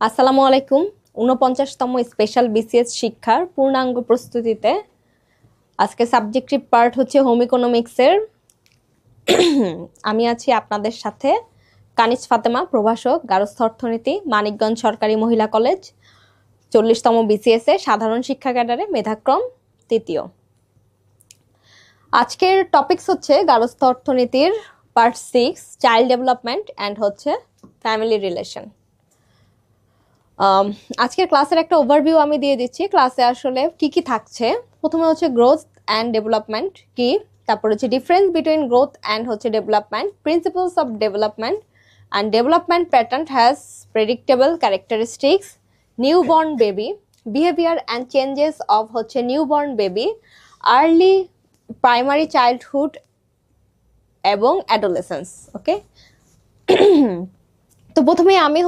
আসসালামু আলাইকুম। ৪৯তম special BCS শিক্ষার পূর্ণাঙ্গ প্রস্তুতিতে আজকে সাবজেক্টিভ পার্ট হচ্ছে হোম ইকোনমিক্সের। আমি আছি আপনাদের সাথে কানিজ ফাতেমা, প্রভাষক, গার্হস্থ্য অর্থনীতি, মানিকগঞ্জ সরকারি মহিলা কলেজ, ৪০তম বিসিএস এ সাধারণ শিক্ষা ক্যাডারে মেধাক্রম তৃতীয়। আজকের টপিকস হচ্ছে গার্হস্থ্য অর্থনীতির পার্ট 6 চাইল্ড ডেভেলপমেন্ট অ্যান্ড হচ্ছে ফ্যামিলি রিলেশন। আজকের ক্লাসের একটা ওভারভিউ আমি দিয়ে দিচ্ছি। ক্লাসে আসলে কি কি থাকছে, প্রথমে হচ্ছে গ্রোথ অ্যান্ড ডেভেলপমেন্ট কি, তারপর হচ্ছে ডিফারেন্স বিটুইন গ্রোথ অ্যান্ড হচ্ছে development, principles of development and development pattern has predictable characteristics, newborn baby, behaviour and changes of হচ্ছে newborn baby, early primary childhood এবং অ্যাডোলেসেন্স। ওকে, তো প্রথমে আমি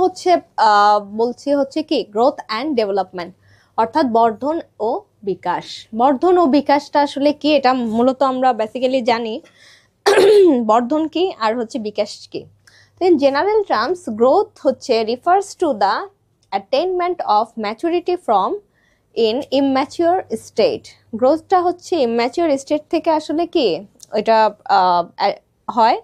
বলছি হচ্ছে কি গ্রোথ অ্যান্ড ডেভেলপমেন্ট, অর্থাৎ বর্ধন ও বিকাশ। বর্ধন ও বিকাশটা আসলে কি, এটা মূলত আমরা বেসিক্যালি জানি বর্ধন কি আর হচ্ছে বিকাশ কি। ইন জেনারেল টার্মস গ্রোথ হচ্ছে refers to the attainment of maturity from in immature state. গ্রোথটা হচ্ছে ইম্যাচিওর স্টেট থেকে আসলে কি এটা হয়,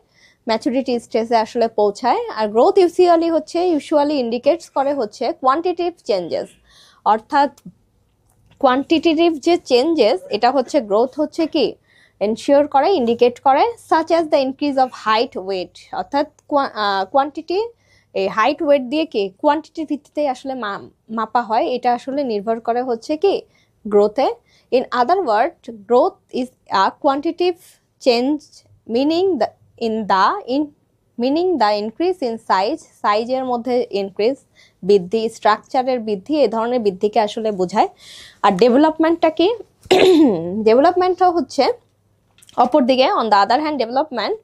ম্যাচুরিটি স্টেজে আসলে পৌঁছায়। আর গ্রোথ ইউজুয়ালি ইন্ডিকেটস করে হচ্ছে কোয়ান্টিটিভ চেঞ্জেস, অর্থাৎ কোয়ান্টিটেটিভ যে চেঞ্জেস এটা হচ্ছে গ্রোথ হচ্ছে কি এনশিওর করে, ইন্ডিকেট করে, such as the increase of height weight, অর্থাৎ কোয়ান্টিটি এই হাইট ওয়েট দিয়ে কি কোয়ান্টিটির ভিত্তিতে আসলে মাপা হয়, এটা আসলে নির্ভর করে হচ্ছে কি গ্রোথে। In other word growth is a quantitative change meaning the increase in সাইজের মধ্যে ইনক্রিজ, বৃদ্ধি, স্ট্রাকচারের বৃদ্ধি, এই ধরনের বৃদ্ধিকে আসলে বোঝায়। আর ডেভেলপমেন্টটা কি, ডেভেলপমেন্টটা হচ্ছে অপরদিকে on the other hand development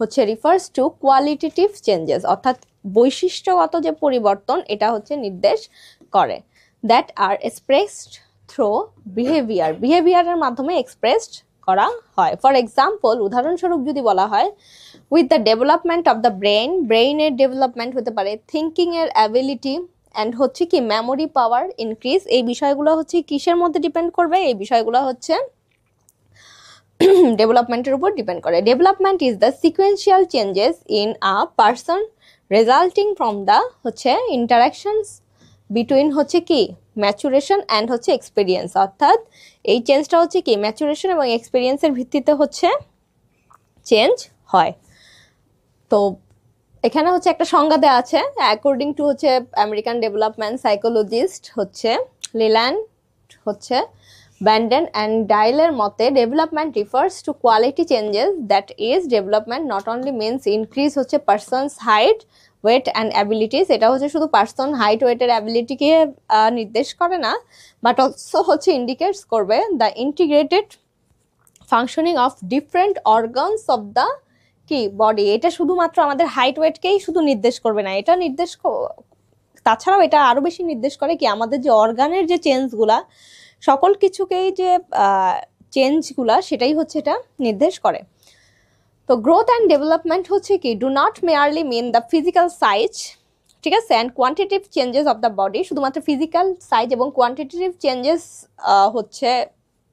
হচ্ছে রিফার্স টু কোয়ালিটেটিভ চেঞ্জেস, অর্থাৎ বৈশিষ্ট্যগত যে পরিবর্তন এটা হচ্ছে নির্দেশ করে, দ্যাট আর এক্সপ্রেসড থ্রু বিহেভিয়ারের মাধ্যমে এক্সপ্রেসড করা হয়। ফর এক্সাম্পল, উদাহরণস্বরূপ যদি বলা হয় with the development of the ব্রেইনের ডেভেলপমেন্ট হতে পারে, থিঙ্কিং এর অ্যাবিলিটি অ্যান্ড হচ্ছে কি মেমোরি পাওয়ার ইনক্রিজ। এই বিষয়গুলো হচ্ছে কিসের মধ্যে ডিপেন্ড করবে, এই বিষয়গুলো হচ্ছে ডেভেলপমেন্টের উপর ডিপেন্ড করে। Development is the sequential changes in a person resulting from the হচ্ছে ইন্টারাকশনস বিটুইন হচ্ছে কি ম্যাচুরেশন অ্যান্ড হচ্ছে এক্সপিরিয়েন্স, অর্থাৎ এই চেঞ্জটা হচ্ছে কি ম্যাচুরেশন এবং এক্সপিরিয়েন্সের ভিত্তিতে হচ্ছে চেঞ্জ হয়। তো এখানে হচ্ছে একটা সংজ্ঞা দেওয়া আছে, অ্যাকর্ডিং টু হচ্ছে আমেরিকান ডেভেলপমেন্ট সাইকোলজিস্ট হচ্ছে লিল্যান্ড হচ্ছে ব্যান্ডেন অ্যান্ড ডাইলের মতে development refers to quality changes, that is development not only means increase হচ্ছে persons height weight and abilities, এটা হচ্ছে শুধু পার্সন হাইট ওয়েটের অ্যাবিলিটিকে নির্দেশ করে না, বাট অলসো হচ্ছে ইন্ডিকেটস করবে the integrated functioning of different organs of the কি বডি। এটা শুধুমাত্র আমাদের হাইট ওয়েটকেই শুধু নির্দেশ করবে না, এটা তাছাড়াও এটা আরো বেশি নির্দেশ করে কি আমাদের যে অর্গানের যে চেঞ্জগুলা, সকল কিছুকেই যে চেঞ্জগুলা সেটাই হচ্ছে এটা নির্দেশ করে। তো গ্রোথ অ্যান্ড ডেভেলপমেন্ট হচ্ছে কি do not merely mean the physical size, ঠিক আছে, and quantitative changes of the body, শুধুমাত্র ফিজিক্যাল সাইজ এবং কোয়ান্টিটেটিভ চেঞ্জেস হচ্ছে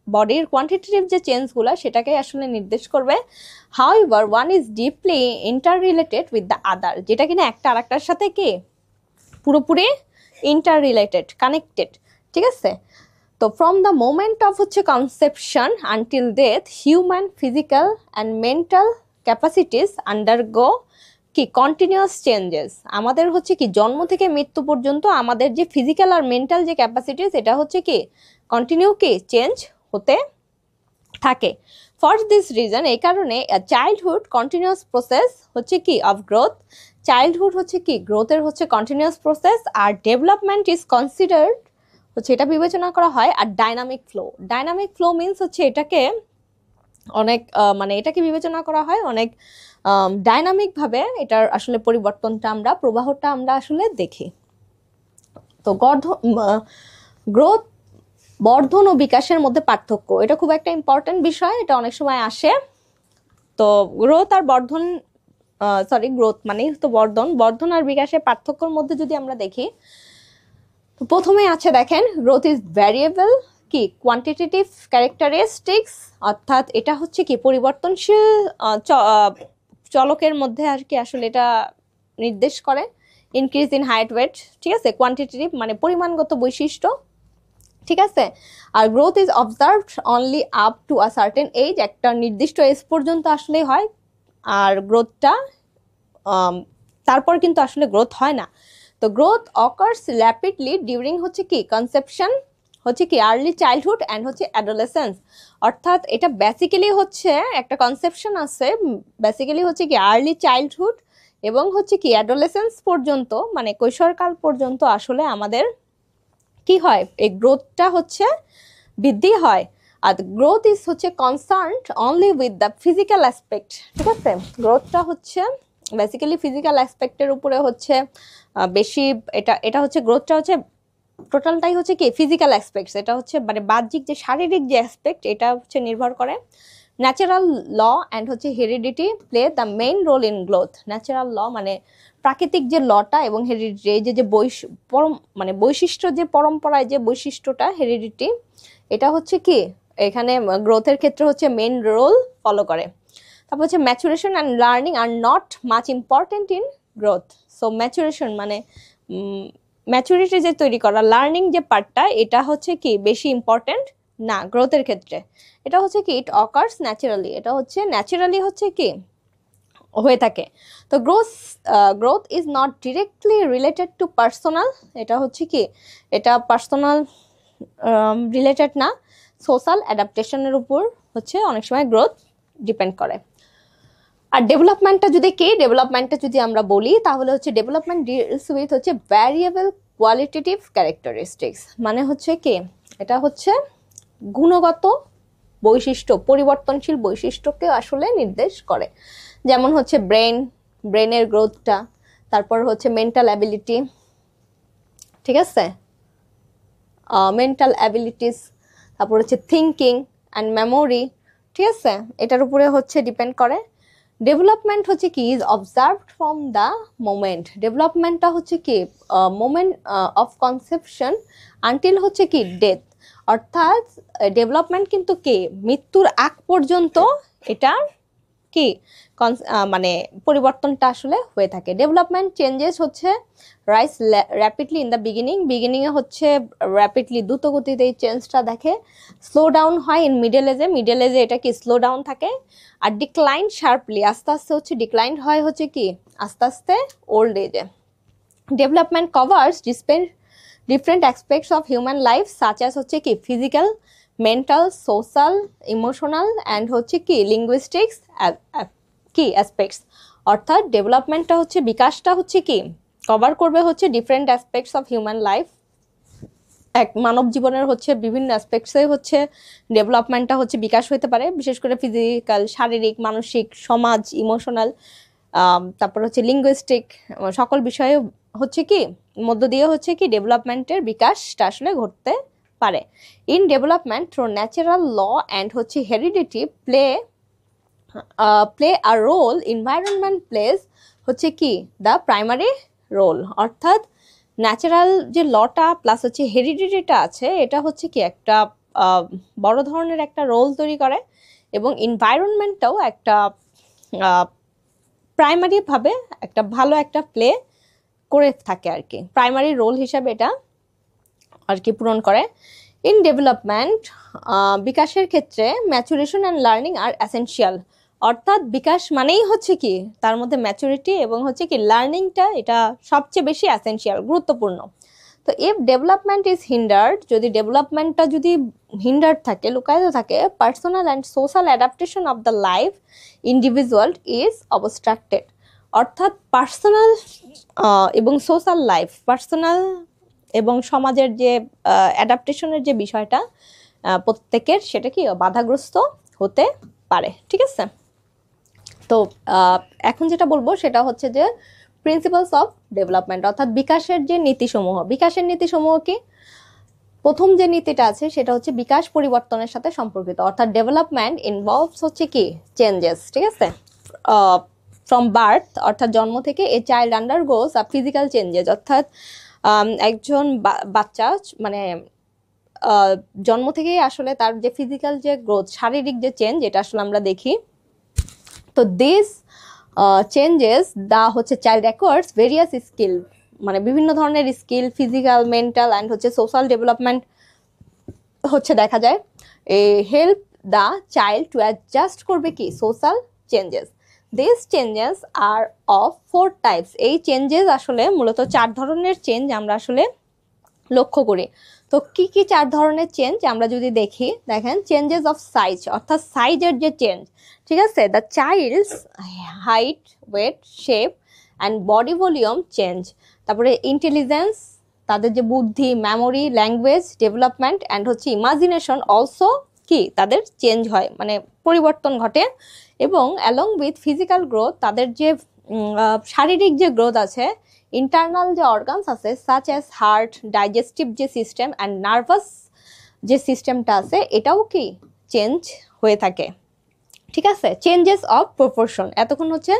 বডির কোয়ান্টিটেটিভ যে চেঞ্জগুলো সেটাকে আসলে নির্দেশ করবে। However one is deeply interrelated with the other, যেটা কিনা একটা আরেকটার সাথে কি পুরোপুরি ইন্টার রিলেটেড, কানেক্টেড, ঠিক আছে। তো ফ্রম দ্য মোমেন্ট অফ হচ্ছে conception until death human physical and mental capacities undergo কি কন্টিনিউয়াস চেঞ্জেস। আমাদের হচ্ছে কি জন্ম থেকে মৃত্যু পর্যন্ত আমাদের যে ফিজিক্যাল আর মেন্টাল যে ক্যাপাসিটিস এটা হচ্ছে কি কন্টিনিউ কি চেঞ্জ হতে থাকে। ফর দিস রিজন, এই কারণে চাইল্ডহুড কন্টিনিউয়াস প্রসেস হচ্ছে কি অফ গ্রোথ, চাইল্ডহুড হচ্ছে কি গ্রোথের হচ্ছে কন্টিনিউয়াস প্রসেস, আর ডেভেলপমেন্ট ইজ কনসিডার্ড হচ্ছে এটা বিবেচনা করা হয় আর ডাইনামিক ফ্লো মিনস হচ্ছে এটাকে অনেক এটাকে বিবেচনা করা হয় অনেক ডাইনামিক ভাবে, এটার আসলে পরিবর্তনটা আমরা প্রবাহটা আমরা আসলে দেখি। তো গ্রোথ বর্ধন ও বিকাশের মধ্যে পার্থক্য, এটা খুব একটা ইম্পর্টেন্ট বিষয়, এটা অনেক সময় আসে। তো গ্রোথ আর বর্ধন গ্রোথ মানেই তো বর্ধন আর বিকাশের পার্থক্যের মধ্যে যদি আমরা দেখি, তো প্রথমে আছে দেখেন গ্রোথ ইজ ভ্যারিয়েবল কি কোয়ান্টিটেটিভ ক্যারেক্টারিস্টিক্স, অর্থাৎ এটা হচ্ছে কি পরিবর্তনশীল চলকের মধ্যে আর কি আসলে এটা নির্দেশ করে। ইনক্রিজ ইন হাইট ওয়েট, ঠিক আছে, কোয়ান্টিটেটিভ মানে পরিমাণগত বৈশিষ্ট্য, ঠিক আছে। আর growth is observed only up to a certain age, একটা নির্দিষ্ট এজ পর্যন্ত আসলে হয়। আর গ্রোথটা তারপর কিন্তু আসলে গ্রোথ হয় না। তো গ্রোথ অকার্স র্যাপিডলি ডিউরিং হচ্ছে কি কনসেপশন, হচ্ছে কি আর্লি চাইল্ডহুড অ্যান্ড হচ্ছে অ্যাডোলেসেন্স, অর্থাৎ এটা বেসিক্যালি হচ্ছে একটা কনসেপশন আছে, বেসিক্যালি হচ্ছে কি আর্লি চাইল্ডহুড এবং হচ্ছে কি অ্যাডোলেসেন্স পর্যন্ত, মানে কৈশোরকাল পর্যন্ত আসলে আমাদের কি হয়, এই গ্রোথটা হচ্ছে বৃদ্ধি হয়। আর গ্রোথ ইজ হচ্ছে concerned only with the physical aspect, ঠিক আছে। গ্রোথটা হচ্ছে বেসিক্যালি ফিজিক্যাল অ্যাসপেক্টের উপরে হচ্ছে বেশি, এটা হচ্ছে গ্রোথটা হচ্ছে টোটালটাই হচ্ছে কি ফিজিক্যাল অ্যাসপেক্টস, এটা হচ্ছে মানে বাহ্যিক যে শারীরিক যে অ্যাসপেক্ট এটা হচ্ছে নির্ভর করে। ন্যাচারাল ল অ্যান্ড হচ্ছে heredity play the main role in growth. Natural law মানে প্রাকৃতিক যে লটা এবং হেরিডিটি, এই যে মানে বৈশিষ্ট্য, যে পরম্পরায় যে বৈশিষ্ট্যটা হেরিডিটি, এটা হচ্ছে কি এখানে গ্রোথের ক্ষেত্রে হচ্ছে মেইন রোল ফলো করে। তারপর হচ্ছে maturation and learning are not much important in growth. So maturation মানে ম্যাচুরিটি যে তৈরি করা, লার্নিং যে পার্টটা, এটা হচ্ছে কি বেশি ইম্পর্টেন্ট না গ্রোথের ক্ষেত্রে। এটা হচ্ছে কি ইট অকার্স ন্যাচারালি, এটা হচ্ছে ন্যাচারালি হচ্ছে কি হয়ে থাকে। তো growth is not directly related to personal, এটা হচ্ছে কি এটা পার্সোনাল রিলেটেড না, সোশ্যাল অ্যাডাপ্টেশনের উপর হচ্ছে অনেক সময় গ্রোথ ডিপেন্ড করে। আর ডেভেলপমেন্টটা যদি আমরা বলি তাহলে হচ্ছে ডেভেলপমেন্ট ডিলস উইথ হচ্ছে ভ্যারিয়েবল কোয়ালিটেটিভ ক্যারেক্টারিস্টিক্স, মানে হচ্ছে কি এটা হচ্ছে গুণগত বৈশিষ্ট্য, পরিবর্তনশীল বৈশিষ্ট্যকে আসলে নির্দেশ করে। যেমন হচ্ছে ব্রেনের গ্রোথটা, তারপর হচ্ছে মেন্টাল অ্যাবিলিটি, ঠিক আছে, মেন্টাল অ্যাবিলিটিস, তারপর হচ্ছে থিঙ্কিং অ্যান্ড মেমোরি, ঠিক আছে, এটার উপরে হচ্ছে ডিপেন্ড করে। ডেভেলপমেন্ট হচ্ছে কি is observed from the moment, ডেভেলপমেন্টটা হচ্ছে কি মোমেন্ট অফ কনসেপশন আনটিল হচ্ছে কি ডেথ, অর্থাৎ ডেভেলপমেন্ট কিন্তু কি মৃত্যুর আগ পর্যন্ত এটা কি মানে পরিবর্তনটা আসলে হয়ে থাকে। ডেভেলপমেন্ট চেঞ্জেস হচ্ছে রাইস র্যাপিডলি ইন দ্য বিগিনিংয়ে হচ্ছে র্যাপিডলি দ্রুত গতিতে এই চেঞ্জটা দেখে, স্লো ডাউন হয় ইন মিডল এজে এটা কি স্লো ডাউন থাকে, আর ডিক্লাইন শার্পলি আস্তে আস্তে হচ্ছে ডিক্লাইন হয় হচ্ছে কি আস্তে আস্তে ওল্ড এজে। Development covers different aspects of human life such as হচ্ছে কি physical, mental, social, emotional and হচ্ছে কি লিঙ্গুইস্টিক্স কি অ্যাসপেক্টস, অর্থাৎ ডেভেলপমেন্টটা হচ্ছে বিকাশটা হচ্ছে কি কভার করবে হচ্ছে different aspects of human life, এক মানব জীবনের হচ্ছে বিভিন্ন অ্যাসপেক্টসে হচ্ছে ডেভেলপমেন্টটা হচ্ছে বিকাশ হতে পারে, বিশেষ করে ফিজিক্যাল, শারীরিক, মানসিক, সমাজ, ইমোশনাল, তারপর হচ্ছে লিঙ্গুইস্টিক, সকল বিষয়ে হচ্ছে কি মধ্য দিয়ে হচ্ছে কি ডেভেলপমেন্টের বিকাশটা আসলে ঘটতে পারে। In development through natural law and হচ্ছে heredity play a role, environment plays হচ্ছে কি দ্য প্রাইমারি রোল, অর্থাৎ ন্যাচারাল যে লটা প্লাস হচ্ছে হেরিডিটিটা আছে এটা হচ্ছে কি একটা বড় ধরনের একটা রোল তৈরি করে, এবং এনভায়রনমেন্টটাও একটা প্রাইমারি ভাবে একটা ভালো একটা প্লে করে থাকে আর কি, প্রাইমারি রোল হিসাবে এটা আর কি পূরণ করে। ইন ডেভেলপমেন্ট বিকাশের ক্ষেত্রে maturation and learning are essential, অর্থাৎ বিকাশ মানেই হচ্ছে কি তার মধ্যে ম্যাচুরিটি এবং হচ্ছে কি লার্নিংটা এটা সবচেয়ে বেশি এসেনশিয়াল, গুরুত্বপূর্ণ। তো ইফ ডেভেলপমেন্ট ইজ হিন্ডার্ড, যদি ডেভেলপমেন্টটা যদি হিন্ডার্ড থাকে, লুকায়িত থাকে, personal and social adaptation of the life individual is obstructed, অর্থাৎ পার্সোনাল এবং সোশ্যাল লাইফ, পার্সোনাল এবং সমাজের যে অ্যাডাপ্টেশনের যে বিষয়টা প্রত্যেকের, সেটা কি বাধাগ্রস্ত হতে পারে, ঠিক আছে। তো এখন যেটা বলবো সেটা হচ্ছে যে প্রিন্সিপালস অফ ডেভেলপমেন্ট, অর্থাৎ বিকাশের যে নীতিসমূহ, বিকাশের নীতিসমূহ কি, প্রথম যে নীতিটা আছে সেটা হচ্ছে বিকাশ পরিবর্তনের সাথে সম্পর্কিত, অর্থাৎ ডেভেলপমেন্ট ইনভলভস হচ্ছে কি চেঞ্জেস, ঠিক আছে, ফ্রম বার্থ, অর্থাৎ জন্ম থেকে a child আন্ডারগোস a physical changes, অর্থাৎ একজন বাচ্চা মানে জন্ম থেকেই আসলে তার যে ফিজিক্যাল যে গ্রোথ, শারীরিক যে চেঞ্জ, এটা আসলে আমরা দেখি। তো দিস চেঞ্জেস দা হচ্ছে চাইল্ড অ্যাকোয়ার্স ভেরিয়াস স্কিল, মানে বিভিন্ন ধরনের স্কিল, ফিজিক্যাল, মেন্টাল অ্যান্ড হচ্ছে সোশ্যাল ডেভেলপমেন্ট হচ্ছে দেখা যায়। Help the child to adjust করবে কি social changes. This changes are of 4 types. এই চেঞ্জেস আসলে মূলত 4 ধরনের চেঞ্জ আমরা আসলে লক্ষ্য করি। তো কি কি 4 ধরনের চেঞ্জ আমরা যদি দেখি, দেখেন চেঞ্জেস অফ সাইজ, অর্থাৎ সাইজের যে চেঞ্জ, ঠিক আছে। The child's height, weight, shape and body volume change. তারপরে ইন্টেলিজেন্স, তাদের যে বুদ্ধি, মেমোরি, ল্যাঙ্গুয়েজ ডেভেলপমেন্ট অ্যান্ড হচ্ছে ইমাজিনেশন অলসো কি তাদের চেঞ্জ হয়, মানে পরিবর্তন ঘটে। এবং অ্যালং উইথ ফিজিক্যাল গ্রোথ, তাদের যে শারীরিক যে গ্রোথ আছে, ইন্টারনাল যে অর্গানস আছে সাচ অ্যাজ হার্ট, ডাইজেস্টিভ যে সিস্টেম অ্যান্ড নার্ভাস যে সিস্টেমটা আছে, এটাও কি চেঞ্জ হয়ে থাকে, ঠিক আছে। চেঞ্জেস অফ প্রপোর্শন, এতক্ষণ হচ্ছে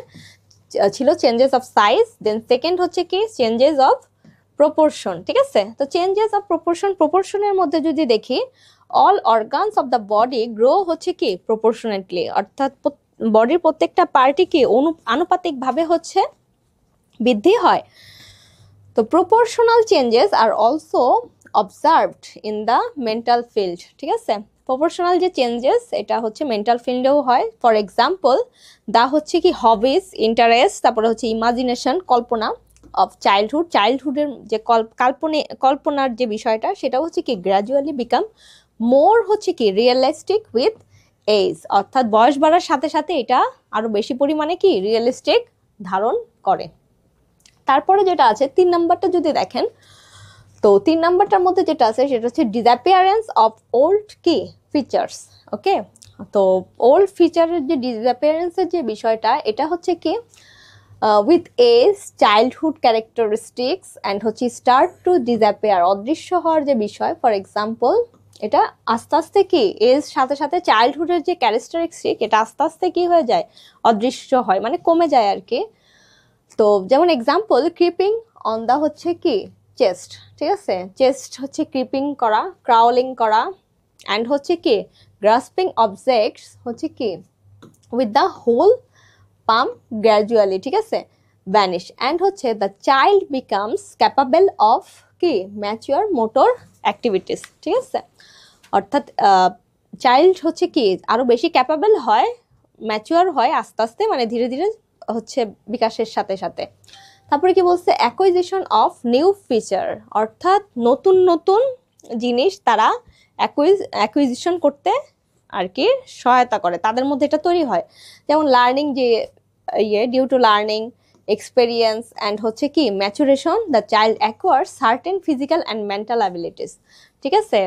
ছিল changes of size, then second হচ্ছে কি চেঞ্জেস অফ প্রপোর্শন, ঠিক আছে। তো চেঞ্জেস অফ প্রপোর্শন, প্রপোর্শনের মধ্যে যদি দেখি, all organs of the body grow হচ্ছে কি প্রপোর্শনেটলি, অর্থাৎ বডির প্রত্যেকটা পার্টি কি আনুপাতিকভাবে হচ্ছে বৃদ্ধি হয়। তো proportional changes are also observed in the mental field, ঠিক আছে। প্রপোর্শনাল যে চেঞ্জেস এটা হচ্ছে মেন্টাল ফিল্ডেও হয়। ফর এক্সাম্পল দা হচ্ছে কি হবিস, ইন্টারেস্ট, তারপরে হচ্ছে ইমাজিনেশন, কল্পনা অফ চাইল্ডহুড, চাইল্ডহুডের যে কল্পনার যে বিষয়টা, সেটা হচ্ছে কি গ্র্যাজুয়ালি বিকাম মোর হচ্ছে কি রিয়েলিস্টিক উইথ এজ, অর্থাৎ বয়স বাড়ার সাথে সাথে এটা আরো বেশি পরিমাণে কি রিয়েলিস্টিক ধারণ করে। তারপরে যেটা আছে 3 নাম্বারটা যদি দেখেন, তো 3 নাম্বারটার মধ্যে যেটা আছে সেটা হচ্ছে ডিসঅ্যাপিয়ারেন্স অফ ওল্ড কি ফিচার্স। ওকে, তো ওল্ড ফিচারের যে ডিসঅ্যাপিয়ারেন্সের যে বিষয়টা, এটা হচ্ছে কি with age childhood characteristics and হচ্ছে স্টার্ট টু ডিসঅ্যাপিয়ার, অদৃশ্য হওয়ার যে বিষয়। ফর এক্সাম্পল এটা আস্তে আস্তে কি এজ সাথে সাথে চাইল্ডহুডের যে ক্যারেক্টারিস্টিক, এটা আস্তে আস্তে কি হয়ে যায়, অদৃশ্য হয়, মানে কমে যায় আর কি। তো যেমন এক্সাম্পল ক্রিপিং অন দা হচ্ছে কি চেস্ট, ঠিক আছে। চেস্ট হচ্ছে ক্রিপিং করা, ক্রাউলিং করা, অ্যান্ড হচ্ছে কি গ্রাস্পিং অবজেক্টস হচ্ছে কি with the whole palm gradually, ঠিক আছে, ভ্যানিশ। অ্যান্ড হচ্ছে the child becomes capable of কি ম্যাচিওর মোটর অ্যাক্টিভিটিস, ঠিক আছে। অর্থাৎ চাইল্ড হচ্ছে কি আরো বেশি ক্যাপাবল হয়, ম্যাচিওর হয় আস্তে আস্তে, মানে ধীরে ধীরে হচ্ছে বিকাশের সাথে সাথে। তারপরে কি বলছে অ্যাকুইজিশন অফ নিউ ফিচার, অর্থাৎ নতুন নতুন জিনিস তারা অ্যাকুইজিশন করতে আর কি সহায়তা করে, তাদের মধ্যে এটা তৈরি হয়। যেমন লার্নিং যে due to learning experience and হচ্ছে কি maturation the child acquire certain physical and mental abilities, ঠিক আছে।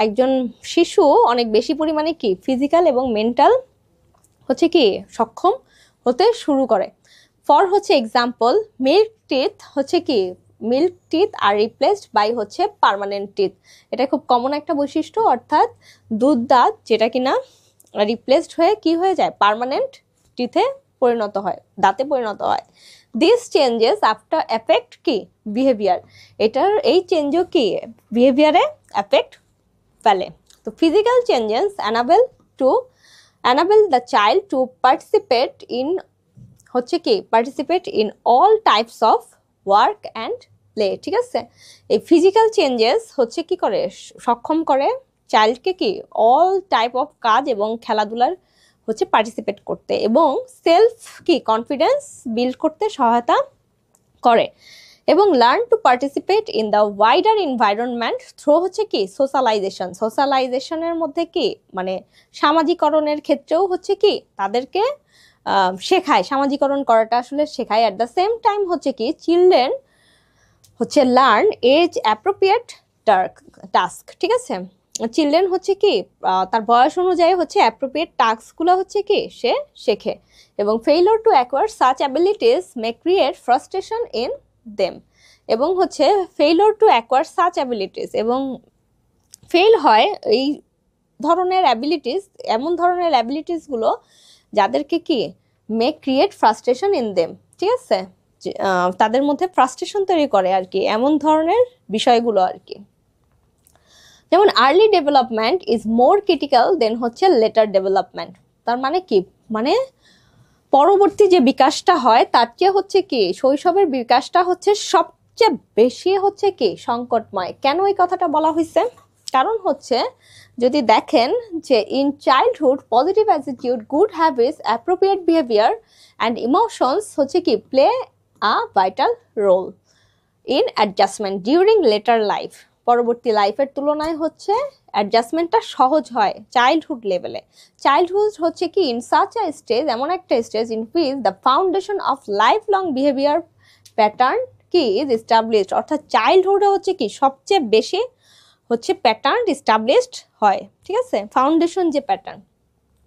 একজন শিশু অনেক বেশি পরিমাণে কি ফিজিক্যাল এবং মেন্টাল হচ্ছে কি সক্ষম হতে শুরু করে। ফর হচ্ছে এক্সাম্পল মিল্ক টিথ হচ্ছে কি milk teeth are replaced by হচ্ছে পার্মানেন্ট টিথ, এটা খুব কমন একটা বৈশিষ্ট্য, অর্থাৎ দুধ দাঁত যেটা কিনা রিপ্লেসড হয়ে কি হয়ে যায়, পার্মানেন্ট টিথে পরিণত হয়, দাঁতে পরিণত হয়। দিস চেঞ্জেস আফটার এফেক্ট কি বিহেভিয়ার, এটার এই চেঞ্জও কি বিহেভিয়ারে এফেক্ট ফেলে। তো physical changes enable the child to participate in হচ্ছে কি participate in all types of work and play, ঠিক আছে। এই ফিজিক্যাল চেঞ্জেস হচ্ছে কি করে সক্ষম করে চাইল্ডকে কি অল টাইপ অফ কাজ এবং খেলাধুলার হচ্ছে পার্টিসিপেট করতে, এবং সেলফ কি কনফিডেন্স বিল্ড করতে সহায়তা করে, এবং learn to participate in the wider environment through হচ্ছে কি সোশ্যালাইজেশনের মধ্যে কি মানে সামাজিকরণের ক্ষেত্রেও হচ্ছে কি তাদেরকে শেখায়, সামাজিকরণ করাটা আসলে শেখায়। অ্যাট দ্য সেম টাইম হচ্ছে কি চিলড্রেন হচ্ছে লার্ন এজ অ্যাপ্রোপ্রিয়েট টাস্ক, ঠিক আছে। চিলড্রেন হচ্ছে কি তার বয়স অনুযায়ী হচ্ছে অ্যাপ্রোপ্রিয়েট টাস্কগুলো হচ্ছে কি সে শেখে, এবং failure to acquire such abilities May create frustration in them, এবং হচ্ছে failure to acquire such abilities, এবং ফেল হয় এই ধরনের অ্যাবিলিটিস, এমন ধরনের অ্যাবিলিটিসগুলো যাদেরকে কি মে ক্রিয়েট ফ্রাস্ট্রেশন ইন দেম, ঠিক আছে। তাদের মধ্যে ফ্রাস্ট্রেশন তৈরি করে আর কি, এমন ধরনের বিষয়গুলো আর কি। যেমন early development is more critical than হচ্ছে লেটার ডেভেলপমেন্ট। তার মানে কি, মানে পরবর্তী যে বিকাশটা হয় তার চেয়ে হচ্ছে কি শৈশবের বিকাশটা হচ্ছে সবচেয়ে বেশি হচ্ছে কি সংকটময়। কেন এই কথাটা বলা হয়েছে? কারণ হচ্ছে যদি দেখেন যে in childhood positive attitude, good habits, appropriate behaviour and emotions হচ্ছে কি play a vital role in adjustment during later life. পরবর্তী লাইফের তুলনায় হচ্ছে অ্যাডজাস্টমেন্টটা সহজ হয় চাইল্ডহুড লেভেলে। চাইল্ডহুড হচ্ছে কি ইন সাচ আ স্টেজ, এমন একটা stage in which the foundation of life long behaviour pattern কি ইজ এস্টাবলিশড। অর্থাৎ চাইল্ডহুডে হচ্ছে কি সবচেয়ে বেশি হচ্ছে প্যাটার্ন এস্টাবলিশড হয়, ঠিক আছে, ফাউন্ডেশন যে pattern.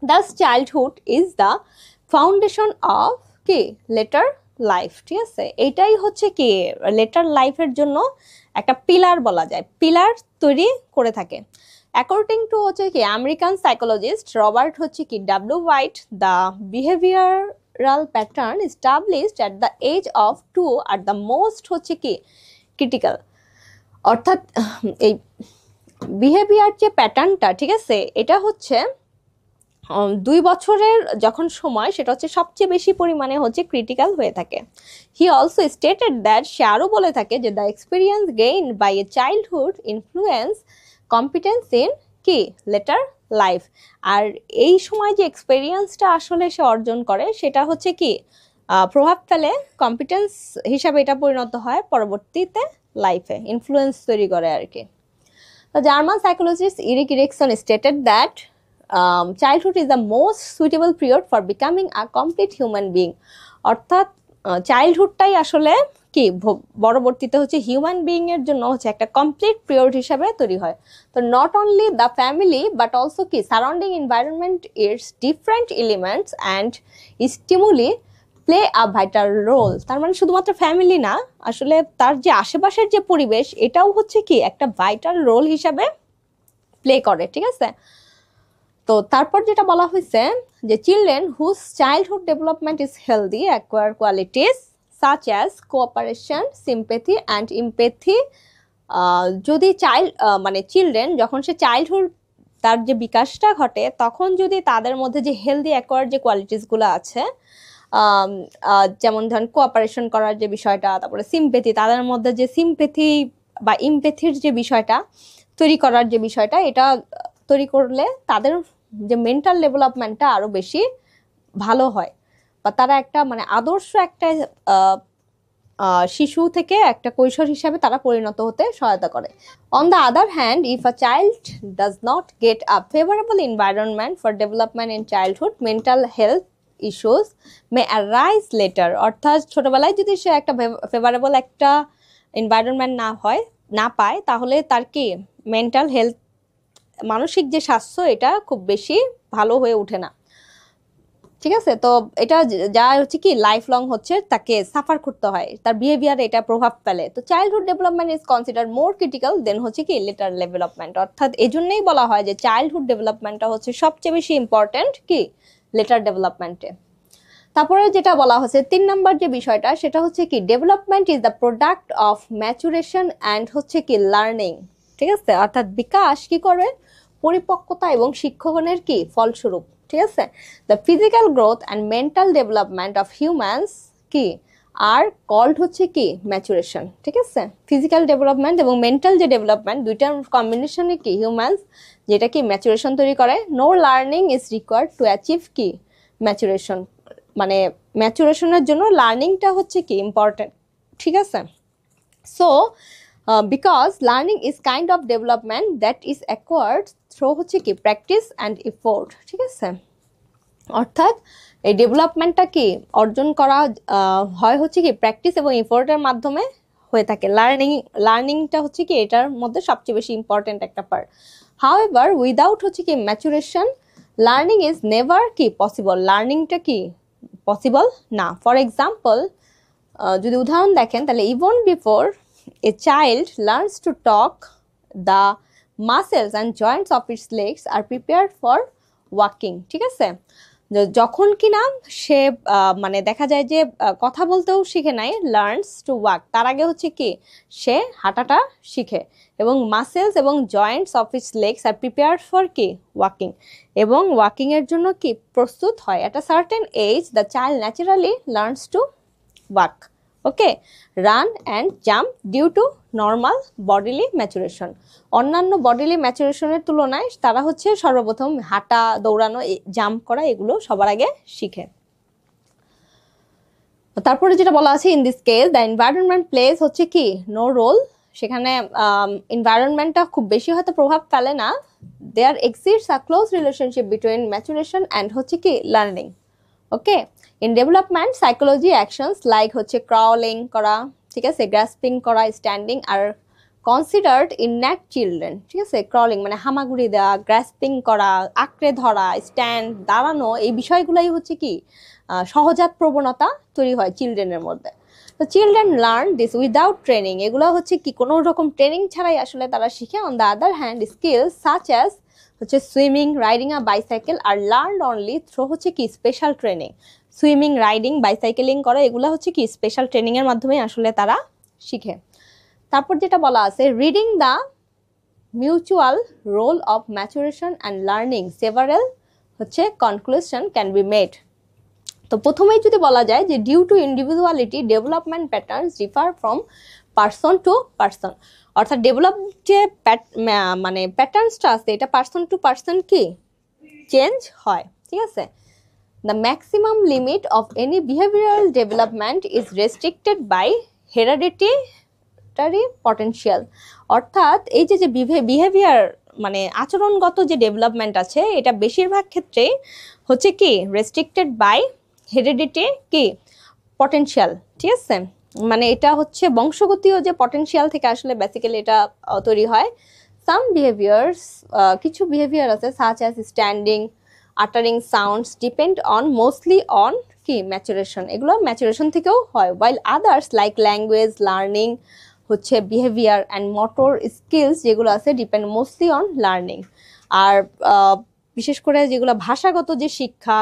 Das childhood is the foundation of কি লেটার লাইফ, ঠিক আছে। এইটাই হচ্ছে কি লেটার লাইফের জন্য একটা পিলার বলা যায়, পিলার তৈরি করে থাকে। অ্যাকর্ডিং টু হচ্ছে কি আমেরিকান সাইকোলজিস্ট রবার্ট হচ্ছে কি W White, the behavioural pattern established at the age of 2 are the most হচ্ছে কি ক্রিটিক্যাল। অর্থাৎ এই বিহেভিয়ার যে প্যাটার্নটা, ঠিক আছে, এটা হচ্ছে 2 বছরের যখন সময় সেটা হচ্ছে সবচেয়ে বেশি পরিমাণে হচ্ছে ক্রিটিক্যাল হয়ে থাকে। হি অলসো স্টেটেড দ্যাট, সে আরও বলে থাকে যে the experience gain by a childhood influence competence in কি লেটার লাইফ। আর এই সময় যে এক্সপিরিয়েন্সটা আসলে সে অর্জন করে সেটা হচ্ছে কি প্রভাব ফেলে কম্পিটেন্স হিসাবে, এটা পরিণত হয় পরবর্তীতে লাইফে, ইনফ্লুয়েন্স তৈরি করে আর কি। The German psychologist Erik Erikson stated that childhood is the most suitable period for becoming a complete human being. অর্থাৎ চাইল্ডহুডটাই আসলে কি পরবর্তীতে হচ্ছে হিউম্যান বিইং এর জন্য হচ্ছে একটা কমপ্লিট পিরিয়ড হিসাবে তৈরি হয়। তো not only the family but also কি surrounding environment, its different elements and stimuli play a vital role. তার মানে শুধুমাত্র ফ্যামিলি না, আসলে তার যে আশেপাশের যে পরিবেশ এটাও হচ্ছে কি একটা ভাইটাল রোল হিসাবে প্লে করে, ঠিক আছে। তো তারপর যেটা বলা হয়েছে যে children whose childhood development is healthy acquire qualities such as cooperation, sympathy and empathy. যদি মানে চিলড্রেন যখন সে চাইল্ডহুড তার যে বিকাশটা ঘটে তখন যদি তাদের মধ্যে যে হেলদি অ্যাকোয়ার যে কোয়ালিটিসগুলো আছে, যেমন ধরেন কোঅপারেশন করার যে বিষয়টা, তারপরে সিম্প্যাথি, তাদের মধ্যে যে সিম্প্যাথি বা ইমপ্যাথির যে বিষয়টা তৈরি করার যে বিষয়টা, এটা তৈরি করলে তাদের যে মেন্টাল ডেভেলপমেন্টটা আরো বেশি ভালো হয়, বা তারা একটা মানে আদর্শ একটা শিশু থেকে একটা কৈশোর হিসাবে তারা পরিণত হতে সহায়তা করে। On the other hand, if a child does not get a favourable environment for development in childhood, mental health issues May arise letter. অর্থাৎ ছোটবেলায় যদি সে একটা ফেভারেবল একটা এনভায়রনমেন্ট না পায় তাহলে তার কি মেন্টাল হেলথ, মানসিক যে স্বাস্থ্য, এটা খুব বেশি ভালো হয়ে ওঠে না, ঠিক আছে। তো এটা যা হচ্ছে কি লাইফ লং হচ্ছে তাকে সাফার করতে হয়, তার বিহেভিয়ারে এটা প্রভাব ফেলে। তো childhood development is consider more critical than হচ্ছে কি লেটার ডেভেলপমেন্ট। অর্থাৎ এই জন্যই বলা হয় যে চাইল্ডহুড ডেভেলপমেন্টটা হচ্ছে সবচেয়ে বেশি ইম্পর্টেন্ট কি লেটার ডেভেলপমেন্টে। তারপরে যেটা বলা হচ্ছে 3 নাম্বার যে বিষয়টা, সেটা হচ্ছে কি development is the product of maturation and হচ্ছে কি লার্নিং, ঠিক আছে। অর্থাৎ বিকাশ কি করে, পরিপক্কতা এবং শিক্ষণের কি ফলস্বরূপ, ঠিক আছে। The physical growth and mental development of humans কি আর কল্ড হচ্ছে কি ম্যাচুরেশন, ঠিক আছে। ফিজিক্যাল ডেভেলপমেন্ট এবং মেন্টাল যে ডেভেলপমেন্ট দুইটার কম্বিনেশনে কি হিউম্যানস যেটা কি ম্যাচুরেশন তৈরি করে। No learning is required to achieve কি ম্যাচুরেশন, মানে ম্যাচুরেশনের জন্য লার্নিংটা হচ্ছে কি ইম্পর্টেন্ট, ঠিক আছে। So because learning is kind of development that is acquired through হচ্ছে কি প্র্যাকটিস অ্যান্ড এফোর্ট, ঠিক আছে। অর্থাৎ এই ডেভেলপমেন্টটা কি অর্জন করা হয় হচ্ছে কি প্র্যাকটিস এবং এফোর্টের মাধ্যমে হয়ে থাকে। লার্নিংটা হচ্ছে কি এটার মধ্যে সবচেয়ে বেশি ইম্পর্টেন্ট একটা পার্ট। হাউএভার উইদাউট হচ্ছে কি ম্যাচুরেশন লার্নিং ইজ নেভার কি পসিবল, লার্নিংটা কি পসিবল না। ফর এক্সাম্পল, যদি উদাহরণ দেখেন তাহলে even before a child learns to talk, the muscles and Joints of its legs are prepared for walking, ঠিক আছে। যখন কিনা সে মানে দেখা যায় যে কথা বলতেও শিখে নাই, লার্নস টু ওয়াক, তার আগে হচ্ছে কি সে হাঁটাটা শিখে, এবং মাসেলস এবং joints of its legs are prepared for কি ওয়াকিং, এবং ওয়াকিং এর জন্য কি প্রস্তুত হয়। At a certain age the child naturally learns to walk, okay, run and jump due to normal bodily maturation. অন্যান্য বডিলি ম্যাচুরেশনের তুলনায় তারা হচ্ছে সর্বপ্রথম হাঁটা, দৌড়ানো, জাম্প করা এগুলো সবার আগে শিখে। তারপরে যেটা বলা আছে, in this case the environment plays হচ্ছে কি নো রোল, সেখানে এনভায়রনমেন্টটা খুব বেশি হয়তো প্রভাব ফেলে না। There exists a close relationship between maturation and হচ্ছে কি learning, okay. In development psychology actions like হচ্ছে ক্রাউলিং করা, ঠিক আছে, গ্রাস্পিং করা, standing are considered innate children, ঠিক আছে। ক্রাউলিং মানে হামাগুড়ি দেওয়া, গ্রাস্পিং করা, আঁকড়ে ধরা, স্ট্যান্ড দাঁড়ানো, এই বিষয়গুলাই হচ্ছে কি সহজাত প্রবণতা তৈরি হয় চিলড্রেনের মধ্যে। তো children learn this without training, এগুলো হচ্ছে কি কোনো রকম ট্রেনিং ছাড়াই আসলে তারা শিখে। On the other hand skills such as হচ্ছে swimming, riding a bicycle are learn only through হচ্ছে কি special training. Swimming, riding, bicycling করা এগুলো হচ্ছে কি স্পেশাল ট্রেনিং এর মাধ্যমে আসলে তারা শিখে। তারপর যেটা বলা আছে, reading the mutual role of maturation and learning several হচ্ছে কনক্লুশন ক্যান বি মেড। তো প্রথমেই যদি বলা যায় যে due to individuality development patterns differ from person to person, অর্থাৎ ডেভেলপ যে মানে প্যাটার্নসটা আছে এটা পার্সন টু পার্সন কি চেঞ্জ হয়, ঠিক আছে। The maximum limit of any behavioral development is restricted by hereditary potential, অর্থাৎ এই যে বিহেভিয়ার মানে আচরণগত যে ডেভেলপমেন্ট আছে এটা বেশিরভাগ ক্ষেত্রে হচ্ছে কি রেস্ট্রিক্টেড বাই হেরিডিটি কি পটেনশিয়াল, ঠিক আছে। মানে এটা হচ্ছে বংশগতীয় যে পটেনশিয়াল থেকে আসলে বেসিক্যালি এটা তৈরি হয়। সাম বিহেভিয়ার্স, কিছু বিহেভিয়ার আছে such as standing, uttering sounds depend on mostly on কি ম্যাচুরেশন, এগুলো ম্যাচুরেশন থেকেও হয়, while others like language learning হচ্ছে বিহেভিয়ার অ্যান্ড মোটর স্কিলস যেগুলো আছে ডিপেন্ড মোস্টলি অন লার্নিং। আর বিশেষ করে যেগুলো ভাষাগত যে শিক্ষা,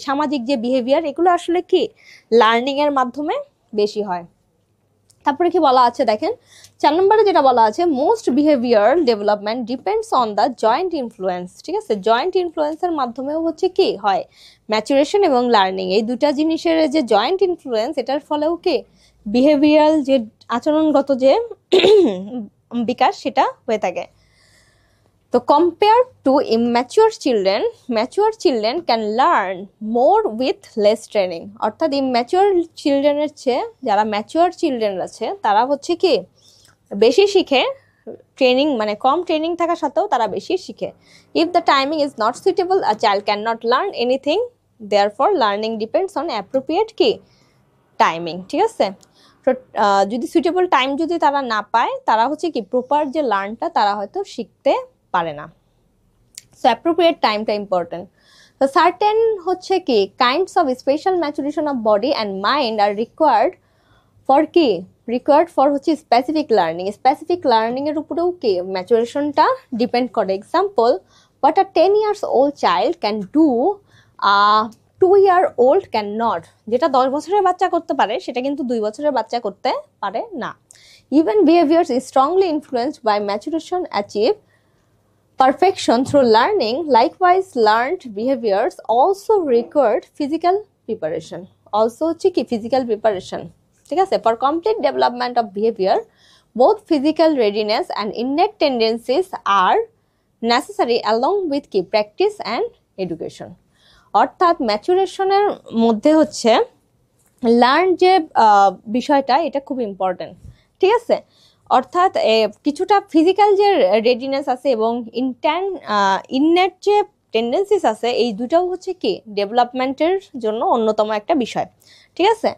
সামাজিক যে বিহেভিয়ার এগুলো আসলে কি লার্নিং এর মাধ্যমে বেশি হয়। তারপরে কি বলা আছে দেখেন, 4 নম্বরে যেটা বলা আছে, most behaviour development depends on the joint influence, ঠিক আছে। জয়েন্ট ইনফ্লুয়েন্সের মাধ্যমেও হচ্ছে কি হয় ম্যাচুরেশন এবং লার্নিং, এই দুটা জিনিসের যে জয়েন্ট ইনফ্লুয়েন্স এটার ফলেও কি বিহেভিয়ারাল যে আচরণগত যে বিকাশ সেটা হয়ে থাকে। তো compare to immature children, mature children can learn more with less training, অর্থাৎ ইম্যাচিওর চিলড্রেনের চেয়ে যারা ম্যাচিওর চিলড্রেন আছে তারা হচ্ছে কি বেশি শিখে, ট্রেনিং মানে কম ট্রেনিং থাকা সত্ত্বেও তারা বেশি শিখে। If the timing is not suitable a child can not learn anything, therefore learning depends on appropriate কি টাইমিং, ঠিক আছে। তো যদি সুইটেবল টাইম যদি তারা না পায় তারা হচ্ছে কি প্রপার যে লার্নটা তারা হয়তো শিখতে পারে না। সো অ্যাপ্রোপ্রিয়েট টাইমটা ইম্পর্টেন্ট। তো সার্টেন হচ্ছে কি kinds of special maturation of body and mind R required for হচ্ছে স্পেসিফিক লার্নিং, স্পেসিফিক লার্নিং এর উপরেও কি ম্যাচুরেশনটা ডিপেন্ড করে। Example, what a 10 years old child can do 2 year old can not, যেটা 10 বছরের বাচ্চা করতে পারে সেটা কিন্তু 2 বছরের বাচ্চা করতে পারে না। Even behaviours is strongly influenced by maturation achieve perfection through learning. Likewise, learned behaviors also required physical preparation, also হচ্ছে কি physical preparation, ঠিক আছে। For complete development of behavior, both physical readiness and innate tendencies are necessary along with কি practice and education, অর্থাৎ ম্যাচুরেশনের মধ্যে হচ্ছে learn যে বিষয়টা এটা খুব ইম্পর্টেন্ট, ঠিক আছে। অর্থাৎ কিছুটা ফিজিক্যাল যে রেডিনেস আছে এবং ইননেট যে টেন্ডেন্সিস আছে এই দুটাও হচ্ছে কি ডেভেলপমেন্টের জন্য অন্যতম একটা বিষয়, ঠিক আছে।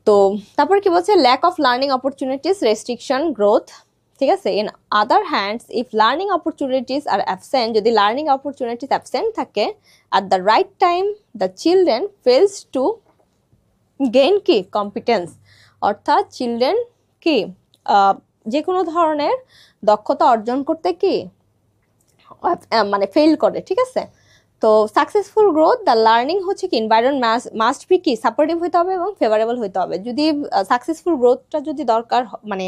তো তারপর কি বলছে, lack of learning opportunities restriction growth, ঠিক আছে। In other hands if learning opportunities are absent, যদি লার্নিং অপরচুনিটিস অ্যাবসেন্ট থাকে at the right time the children fails to gain কি কম্পিটেন্স, অর্থাৎ চিলড্রেন কি যে কোনো ধরনের দক্ষতা অর্জন করতে কি মানে ফেল করে, ঠিক আছে। তো সাকসেসফুল গ্রোথ দ্য লার্নিং হচ্ছে কি এনভায়রনমেন্ট মাস্ট বি কি সাপোর্টিভ হতে হবে এবং ফেভারেবল হতে হবে। যদি সাকসেসফুল গ্রোথটা যদি দরকার মানে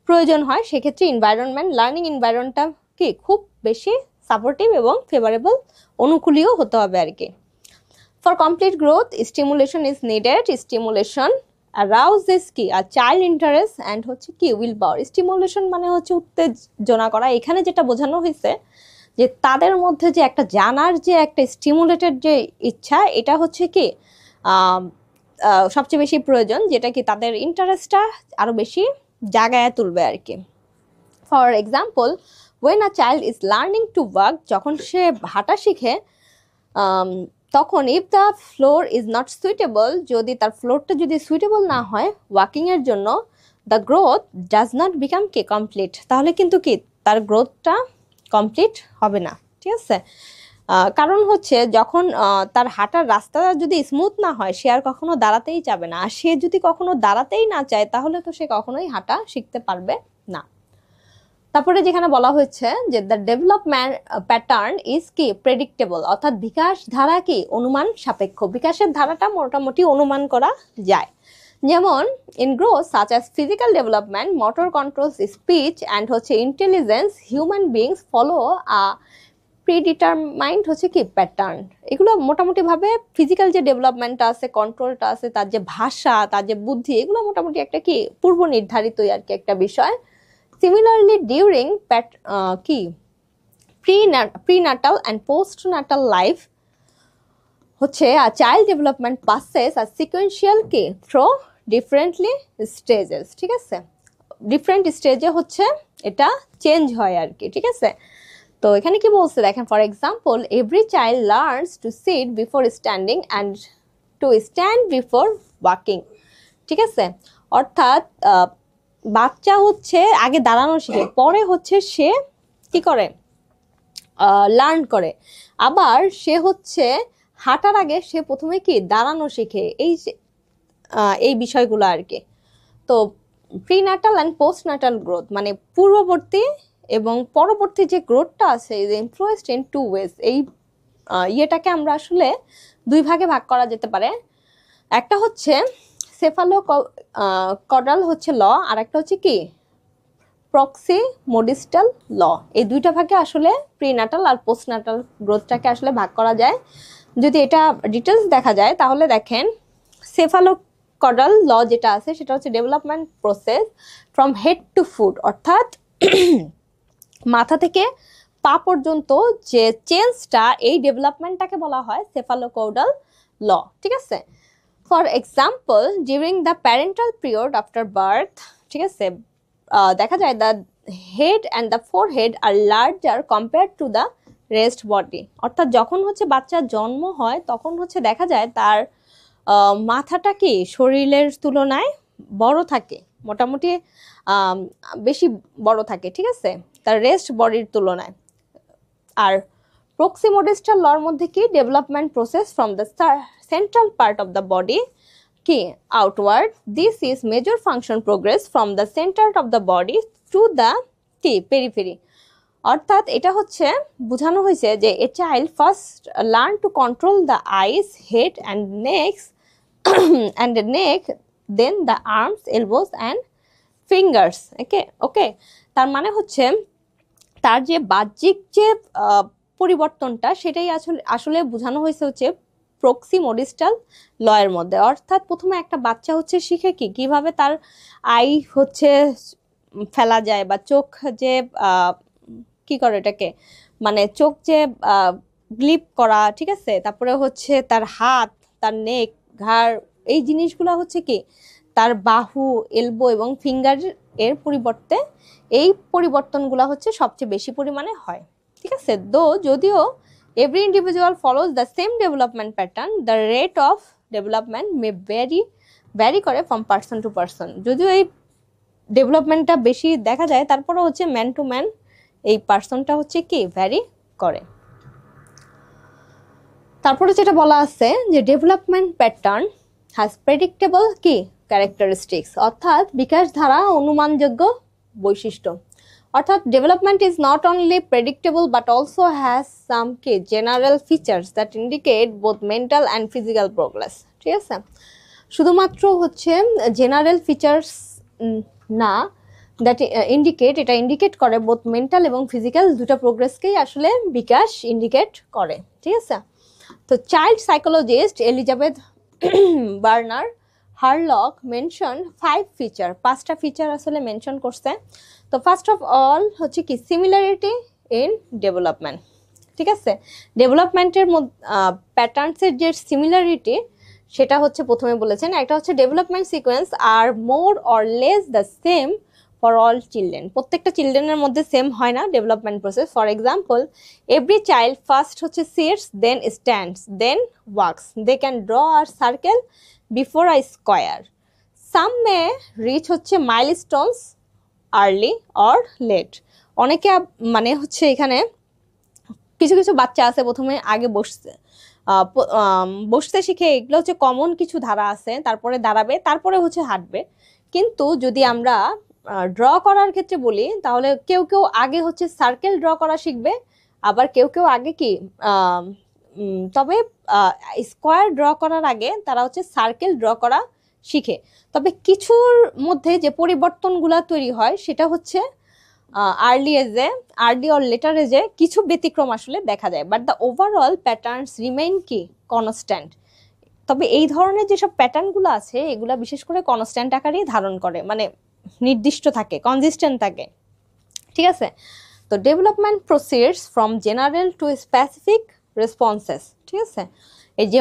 প্রয়োজন হয় সেক্ষেত্রে এনভায়রনমেন্ট লার্নিং এনভায়রনমেন্টটা কি খুব বেশি সাপোর্টিভ এবং ফেভারেবল অনুকূলীয় হতে হবে আর কি। For complete growth stimulation is needed. Stimulation arouses কি আর চাইল্ড ইন্টারেস্ট অ্যান্ড হচ্ছে কি উইল পাওয়ার। স্টিমুলেশন মানে হচ্ছে উত্তেজনা করা। এখানে যেটা বোঝানো হয়েছে যে তাদের মধ্যে যে একটা জানার যে একটা স্টিমুলেটেড যে ইচ্ছা, এটা হচ্ছে কি সবচেয়ে বেশি প্রয়োজন, যেটা কি তাদের ইন্টারেস্টটা আরো বেশি জাগায় তুলবে আর কি। For example, when a child is learning to walk, যখন সে হাঁটা শিখে, তখন if the floor is not suitable, যদি তার ফ্লোরটা যদি সুইটেবল না হয় ওয়াকিং এর জন্য, the growth does not become কি কমপ্লিট, তাহলে কিন্তু কি তার গ্রোথটা কমপ্লিট হবে না। ঠিক আছে, কারণ হচ্ছে যখন তার হাঁটার রাস্তা যদি স্মুথ না হয় সে আর কখনো দাঁড়াতেই চাবে না, আর সে যদি কখনো দাঁড়াতেই না চায় তাহলে তো সে কখনোই হাঁটা শিখতে পারবে না। তারপরে যেখানে বলা হয়েছে যে দ্য ডেভেলপমেন্ট প্যাটার্ন ইজ কি প্রেডিক্টেবল, অর্থাৎ বিকাশ ধারা কি অনুমান সাপেক্ষ। বিকাশের ধারাটা মোটামুটি অনুমান করা যায়। যেমন in growth such as physical development, motor controls, speech and হচ্ছে intelligence, human beings follow a predetermined হচ্ছে কি প্যাটার্ন। এগুলো মোটামুটি ভাবে ফিজিক্যাল যে ডেভেলপমেন্টটা আছে, কন্ট্রোলটা আছে, তার যে ভাষা, তার যে বুদ্ধি, এগুলো মোটামুটি একটা কি পূর্ব নির্ধারিতই আর কি একটা বিষয়। Similarly, during prenatal and postnatal life হচ্ছে a child development passes a sequential কি through differently stages। ঠিক আছে, ডিফারেন্ট স্টেজে হচ্ছে এটা চেঞ্জ হয় আর কি। ঠিক আছে, তো এখানে কি বলছে দেখেন, for example every child learns to sit before standing and to stand before walking. ঠিক আছে, অর্থাৎ বাচ্চা হচ্ছে আগে দাঁড়ানো শিখে, পরে হচ্ছে সে কি করে লার্ন করে, আবার সে হচ্ছে হাঁটার আগে সে প্রথমে কি দাঁড়ানো শিখে, এই বিষয়গুলো আর কি। তো প্রিন্যাটাল অ্যান্ড পোস্টন্যাটাল গ্রোথ মানে পূর্ববর্তী এবং পরবর্তী যে গ্রোথটা আছে is influenced in two ways. এই ইয়েটাকে আমরা আসলে দুই ভাগে ভাগ করা যেতে পারে। একটা হচ্ছে সেফালোকডাল হচ্ছে ল, আর একটা হচ্ছে কি প্রক্সিমোডিস্টাল ল। এই দুইটা ভাগে আসলে প্রিন্যাটাল আর পোস্টন্যাটাল গ্রোথটাকে আসলে ভাগ করা যায়। যদি এটা ডিটেলস দেখা যায় তাহলে দেখেন, সেফালোকডাল ল যেটা আছে সেটা হচ্ছে development process from head to foot, অর্থাৎ মাথা থেকে পা পর্যন্ত যে চেঞ্জটা, এই ডেভেলপমেন্টটাকে বলা হয় সেফালোকডাল ল। ঠিক আছে, for example during the parental period after birth, ঠিক আছে, দেখা যায় the head and the forehead are larger compare to the rest body. অর্থাৎ যখন হচ্ছে বাচ্চার জন্ম হয় তখন হচ্ছে দেখা যায় তার মাথাটা কি শরীরের তুলনায় বড় থাকে, মোটামুটি বেশি বড় থাকে। ঠিক আছে, তার রেস্ট বডির তুলনায়। আর প্রক্সিমোডিস্টাল লর মধ্যে কি development process from the central part of the body কি outward, this is major function progress from the centre of the body to the কি পেরিফেরি। অর্থাৎ এটা হচ্ছে বোঝানো হয়েছে যে a child first learn to control the eyes, head and neck then the arms, elbows and fingers. Okay, তার মানে হচ্ছে তার যে বাহ্যিক যে পরিবর্তনটা সেটাই আসলে বোঝানো হয়েছে হচ্ছে প্রক্সিমোডিস্টাল লয়ের মধ্যে। অর্থাৎ প্রথমে একটা বাচ্চা হচ্ছে শিখে কিভাবে তার আই হচ্ছে ফেলা যায়, বা চোখ যে কি করে এটাকে মানে চোখ যে গ্লিপ করা। ঠিক আছে, তারপরে হচ্ছে তার হাত, তার নেক, ঘাড়, এই জিনিসগুলো হচ্ছে কি তার বাহু, এলবো এবং ফিঙ্গার এর পরিবর্তে এই পরিবর্তনগুলো হচ্ছে সবচেয়ে বেশি পরিমাণে হয়। ঠিক আছে, যদিও every individual follows the same development pattern, the rate of development may vary করে from person to person। যদিও এই ডেভেলপমেন্টটা বেশি দেখা যায় তারপরে হচ্ছে ম্যান টু ম্যান এই পার্সনটা হচ্ছে কি ভ্যারি করে। তারপরে যেটা বলা আছে যে ডেভেলপমেন্ট প্যাটার্ন হ্যাজ প্রেডিক্টেবল কি ক্যারেক্টারিস্টিক্স, অর্থাৎ বিকাশ ধারা অনুমানযোগ্য বৈশিষ্ট্য। অর্থাৎ development is not only predictable but also has some কি general features that indicate both mental and physical progress. ঠিক আছে, শুধুমাত্র হচ্ছে জেনারেল ফিচার্স না, দ্যাট এটা ইন্ডিকেট করে বোথ মেন্টাল এবং ফিজিক্যাল দুটো প্রোগ্রেসকেই আসলে বিকাশ ইন্ডিকেট করে। ঠিক আছে, তো child psychologist Elizabeth Bergner Hurlock mention 5 feature, 5টা ফিচার আসলে মেনশন করছে। তো ফার্স্ট অফ অল হচ্ছে কি সিমিলারিটি ইন ডেভেলপমেন্ট। ঠিক আছে, ডেভেলপমেন্টের মধ্যে প্যাটার্নসের যে সিমিলারিটি সেটা হচ্ছে প্রথমে বলেছেন, একটা হচ্ছে development sequence are more or less the same for all children. প্রত্যেকটা চিলড্রেনের মধ্যে সেম হয় না development process. For example, every child first হচ্ছে sits, then stands, then walks, they can draw a circle before a square, some may reach হচ্ছে milestones early or late. অনেকে মানে হচ্ছে এখানে কিছু কিছু বাচ্চা আছে প্রথমে আগে বসতে শিখে, এগুলো হচ্ছে কমন কিছু ধারা আছে, তারপরে দাঁড়াবে, তারপরে হচ্ছে হাঁটবে। কিন্তু যদি আমরা ড্র করার ক্ষেত্রে বলি তাহলে কেউ কেউ আগে হচ্ছে সার্কেল ড্র করা শিখবে, আবার কেউ কেউ আগে কি তবে স্কোয়ার ড্র করার আগে তারা হচ্ছে সার্কেল ড্র করা শিখে। তবে কিছুর মধ্যে যে পরিবর্তনগুলো তৈরি হয় সেটা হচ্ছে আর্লি অর লেটার এজে কিছু ব্যতিক্রম আসলে দেখা যায়, but the overall patterns remain কি কনস্ট্যান্ট। তবে এই ধরনের যেসব প্যাটার্নগুলো আছে এগুলা বিশেষ করে কনস্ট্যান্ট আকারেই ধারণ করে, মানে নির্দিষ্ট থাকে, কনসিস্টেন্ট থাকে। ঠিক আছে, তো development proceeds from general two specific responses. ঠিক আছে, এই যে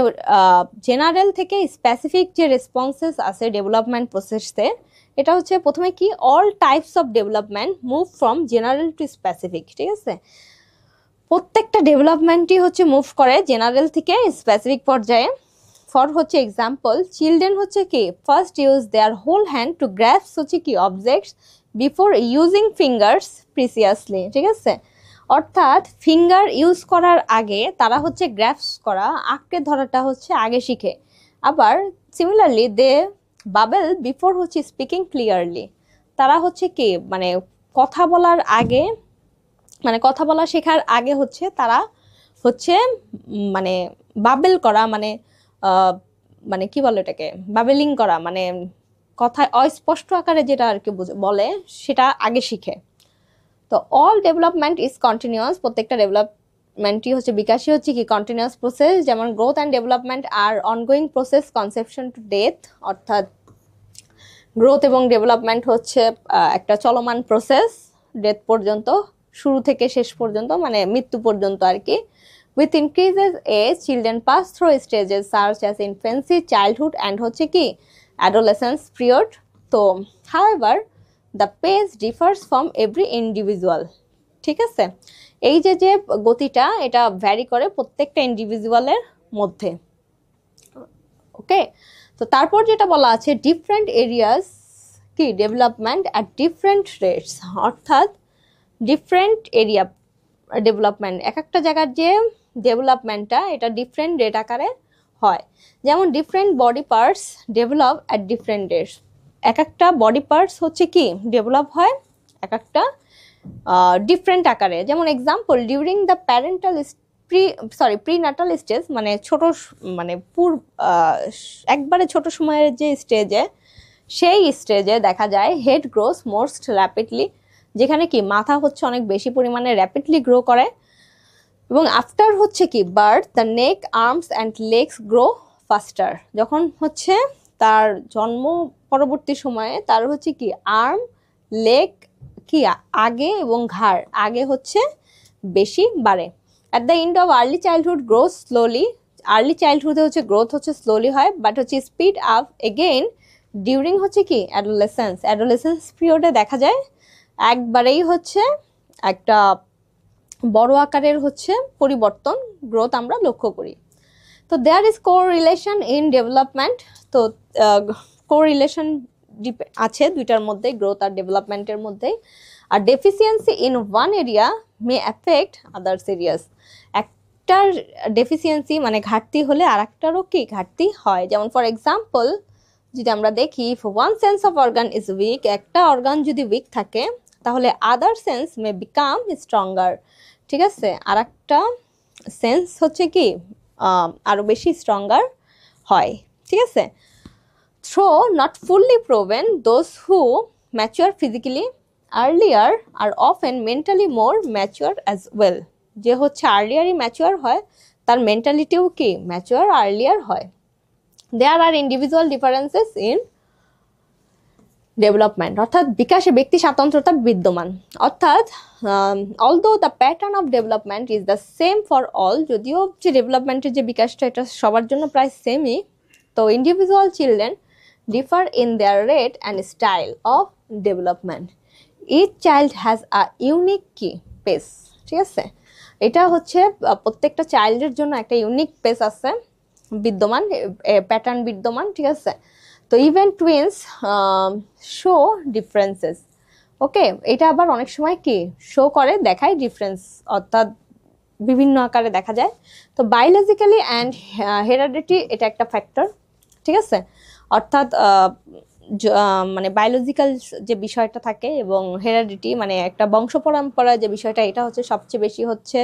জেনারেল থেকে স্পেসিফিক যে রেসপন্সেস আছে ডেভেলপমেন্ট প্রসেসে, এটা হচ্ছে প্রথমে কি all types of development move from general two specific. ঠিক আছে, প্রত্যেকটা ডেভেলপমেন্টই হচ্ছে মুভ করে জেনারেল থেকে স্পেসিফিক পর্যায়ে। ফর হচ্ছে এক্সাম্পল, চিলড্রেন হচ্ছে কি first use their whole hand to grasp হচ্ছে কি objects before using fingers precisely. ঠিক আছে, অর্থাৎ ফিঙ্গার ইউজ করার আগে তারা হচ্ছে গ্র্যাস্প করা, আঁকড়ে ধরাটা হচ্ছে আগে শিখে। আবার সিমিলারলি দে বাবেল বিফোর হচ্ছে স্পিকিং ক্লিয়ারলি, তারা হচ্ছে কি মানে কথা বলার আগে, মানে কথা বলা শেখার আগে হচ্ছে তারা হচ্ছে মানে বাবেল করা, মানে মানে কি বলে এটাকে বাবেলিং করা, মানে কথায় অস্পষ্ট আকারে যেটা আর কি বলে সেটা আগে শিখে। তো অল ডেভেলপমেন্ট ইজ কন্টিনিউয়াস, প্রত্যেকটা ডেভেলপমেন্টই হচ্ছে বিকাশই হচ্ছে কি কন্টিনিউয়াস প্রসেস। যেমন growth and development are ongoing process conception to death, অর্থাৎ গ্রোথ এবং ডেভেলপমেন্ট হচ্ছে একটা চলমান প্রসেস ডেথ পর্যন্ত, শুরু থেকে শেষ পর্যন্ত, মানে মৃত্যু পর্যন্ত আর কি। With increases age, children pass through stages such as infancy, childhood and হচ্ছে কি adolescence period. তো however the pace differs from every individual. ঠিক আছে, এই যে যে গতিটা এটা ভ্যারি করে প্রত্যেকটা ইন্ডিভিজুয়ালের মধ্যে। ওকে, তো তারপর যেটা বলা আছে ডিফারেন্ট এরিয়াস কি ডেভেলপমেন্ট অ্যাট ডিফারেন্ট রেটস, অর্থাৎ ডিফারেন্ট এরিয়া ডেভেলপমেন্ট, এক একটা জায়গার যে ডেভেলপমেন্টটা এটা ডিফারেন্ট রেট আকারে হয়। যেমন different body parts develop at different rates, এক একটা বডি পার্টস হচ্ছে কি ডেভেলপ হয় এক একটা ডিফারেন্ট আকারে। যেমন example, during the parental প্রিনাটাল stage, মানে ছোট মানে একবারে ছোট সময়ের যে স্টেজে, সেই স্টেজে দেখা যায় হেড গ্রোস মোস্ট র্যাপিডলি, যেখানে কি মাথা হচ্ছে অনেক বেশি পরিমাণে র্যাপিডলি গ্রো করে। এবং আফটার হচ্ছে কি birth the neck arms and legs grow ফাস্টার, যখন হচ্ছে তার জন্ম পরবর্তী সময়ে তার হচ্ছে কি আর্ম লেগ কি আগে এবং ঘাড় আগে হচ্ছে বেশি বাড়ে। At the end of early childhood growth slowly, early চাইল্ডহুডে হচ্ছে গ্রোথ হচ্ছে স্লোলি হয়, বাট হচ্ছে স্পিড আপ এগেইন ডিউরিং হচ্ছে কি অ্যাডোলেসেন্স পিরিয়ডে দেখা যায় একবারেই হচ্ছে একটা বড় আকারের হচ্ছে পরিবর্তন গ্রোথ আমরা লক্ষ্য করি। তো there is correlation in development, তো কোরিলেশন আছে দুইটার মধ্যে, গ্রোথ আর ডেভেলপমেন্টের মধ্যে। আর deficiency in one area may affect others areas, একটার ডেফিসিয়েন্সি মানে ঘাটতি হলে আর একটারও কি ঘাটতি হয়। যেমন ফর এক্সাম্পল যদি আমরা দেখি, if one sense of organ is weak, একটা অর্গান যদি উইক থাকে তাহলে আদার সেন্স মে বিকাম স্ট্রঙ্গার। ঠিক আছে, আর একটা সেন্স হচ্ছে কি আরো বেশি স্ট্রঙ্গার হয়। ঠিক আছে, though not fully proven, those who mature physically earlier are often mentally more mature as well. যে হচ্ছে আর্লিয়ারই ম্যাচিওর হয় তার মেন্টালিটিও কি ম্যাচিওর আর্লিয়ার হয়। দেয়ার আর ইন্ডিভিজুয়াল ডিফারেন্সেস ইন ডেভেলপমেন্ট, অর্থাৎ বিকাশে ব্যক্তি স্বাতন্ত্রতা বিদ্যমান। অর্থাৎ although the pattern of development is the same for all, যদিও যে ডেভেলপমেন্টের যে বিকাশটা এটা সবার জন্য প্রায় সেমই, তো individual children differ in their rate and style of development. Each child has a unique key pace. ঠিক আছে, এটা হচ্ছে প্রত্যেকটা চাইল্ডের জন্য একটা ইউনিক পেস আছে বিদ্যমান, প্যাটার্ন বিদ্যমান। ঠিক আছে, তো ইভেন টুইন্স শো ডিফারেন্সেস। ওকে, এটা আবার অনেক সময় কি শো করে, দেখায় ডিফারেন্স, অর্থাৎ বিভিন্ন আকারে দেখা যায়। তো বায়োলজিক্যালি অ্যান্ড হেরিডিটি এটা একটা ফ্যাক্টর। ঠিক আছে, অর্থাৎ মানে বায়োলজিক্যাল যে বিষয়টা থাকে এবং হেরিডিটি মানে একটা বংশ পরম্পরা যে বিষয়টা, এটা হচ্ছে সবচেয়ে বেশি হচ্ছে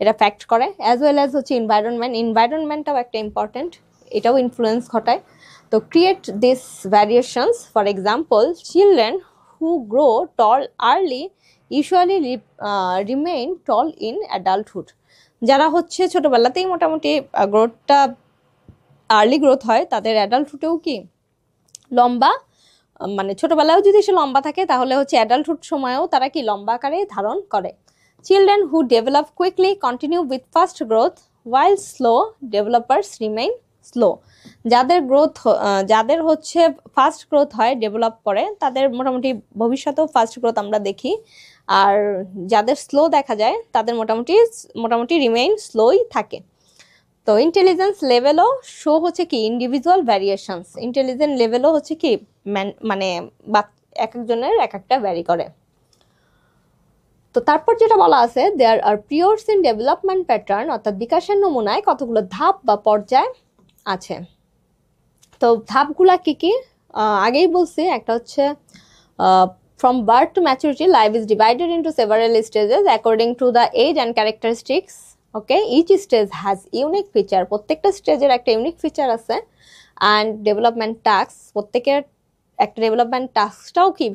এটা ফ্যাক্ট করে, অ্যাজ ওয়েল অ্যাজ হচ্ছে এনভায়রনমেন্টটাও একটা ইম্পর্টেন্ট, এটাও ইনফ্লুয়েন্স ঘটায়। তো create this variations, for example children who grow tall early usually remain tall in adulthood. যারা হচ্ছে ছোটবেলাতেই মোটামুটি গ্রোথটা আর্লি গ্রোথ হয়, তাদের অ্যাডাল্টহুডেও কি লম্বা, মানে ছোটবেলায়ও যদি সে লম্বা থাকে তাহলে হচ্ছে অ্যাডাল্টহুড সময়েও তারা কি লম্বা আকারে ধারণ করে। Children who develop quickly continue with fast growth while slow developers remain slow. যাদের হচ্ছে ফাস্ট গ্রোথ হয়, ডেভেলপ করে, তাদের মোটামুটি ফাস্ট গ্রোথ আমরা দেখি, আর যাদের স্লো দেখা যায় তাদের মোটামুটি রিমেইন স্লোই থাকে। তো ইন্টেলিজেন্স লেভেলও শো হচ্ছে কি ইন্ডিভিজুয়াল ভ্যারিয়েশনস, ইন্টেলিজেন্ট লেভেলও হচ্ছে কি মানে এক একজনের এক একটা ভ্যারি করে। তো তারপর যেটা বলা আছে, there R periods in development pattern, অর্থাৎ বিকাশের নমুনায় কতগুলো ধাপ বা পর্যায় আছে। তো ধাপগুলা কি কি আগেই বলছি, একটা হচ্ছে from birth to maturity life is divided into several stages according to the age and characteristics. Okay, each stage has unique feature, প্রত্যেকটা স্টেজের একটা ইউনিক ফিচার আছে। and development tasks, প্রত্যেকের একটা ডেভেলপমেন্ট টাস্কটাও কি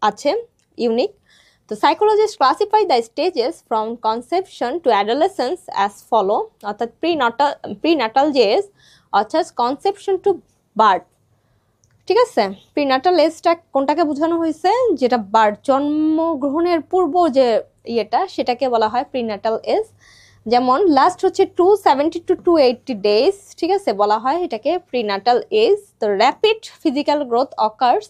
আছে ইউনিক। তো psychologist classify the stages from conception to adolescence as follow, অর্থাৎ প্রিনাটাল এজ, অর্থাৎ কনসেপশন টু বার্থ। ঠিক আছে, প্রিনাটাল এজটা কোনটাকে বোঝানো হয়েছে, যেটা বার্থ জন্মগ্রহণের পূর্ব যে ইয়েটা, সেটাকে বলা হয় প্রিনাটাল এজ। যেমন লাস্ট হচ্ছে 270 to 280 ডেজ, ঠিক আছে, বলা হয় এটাকে প্রিনাটাল এজ। তো rapid physical growth occurs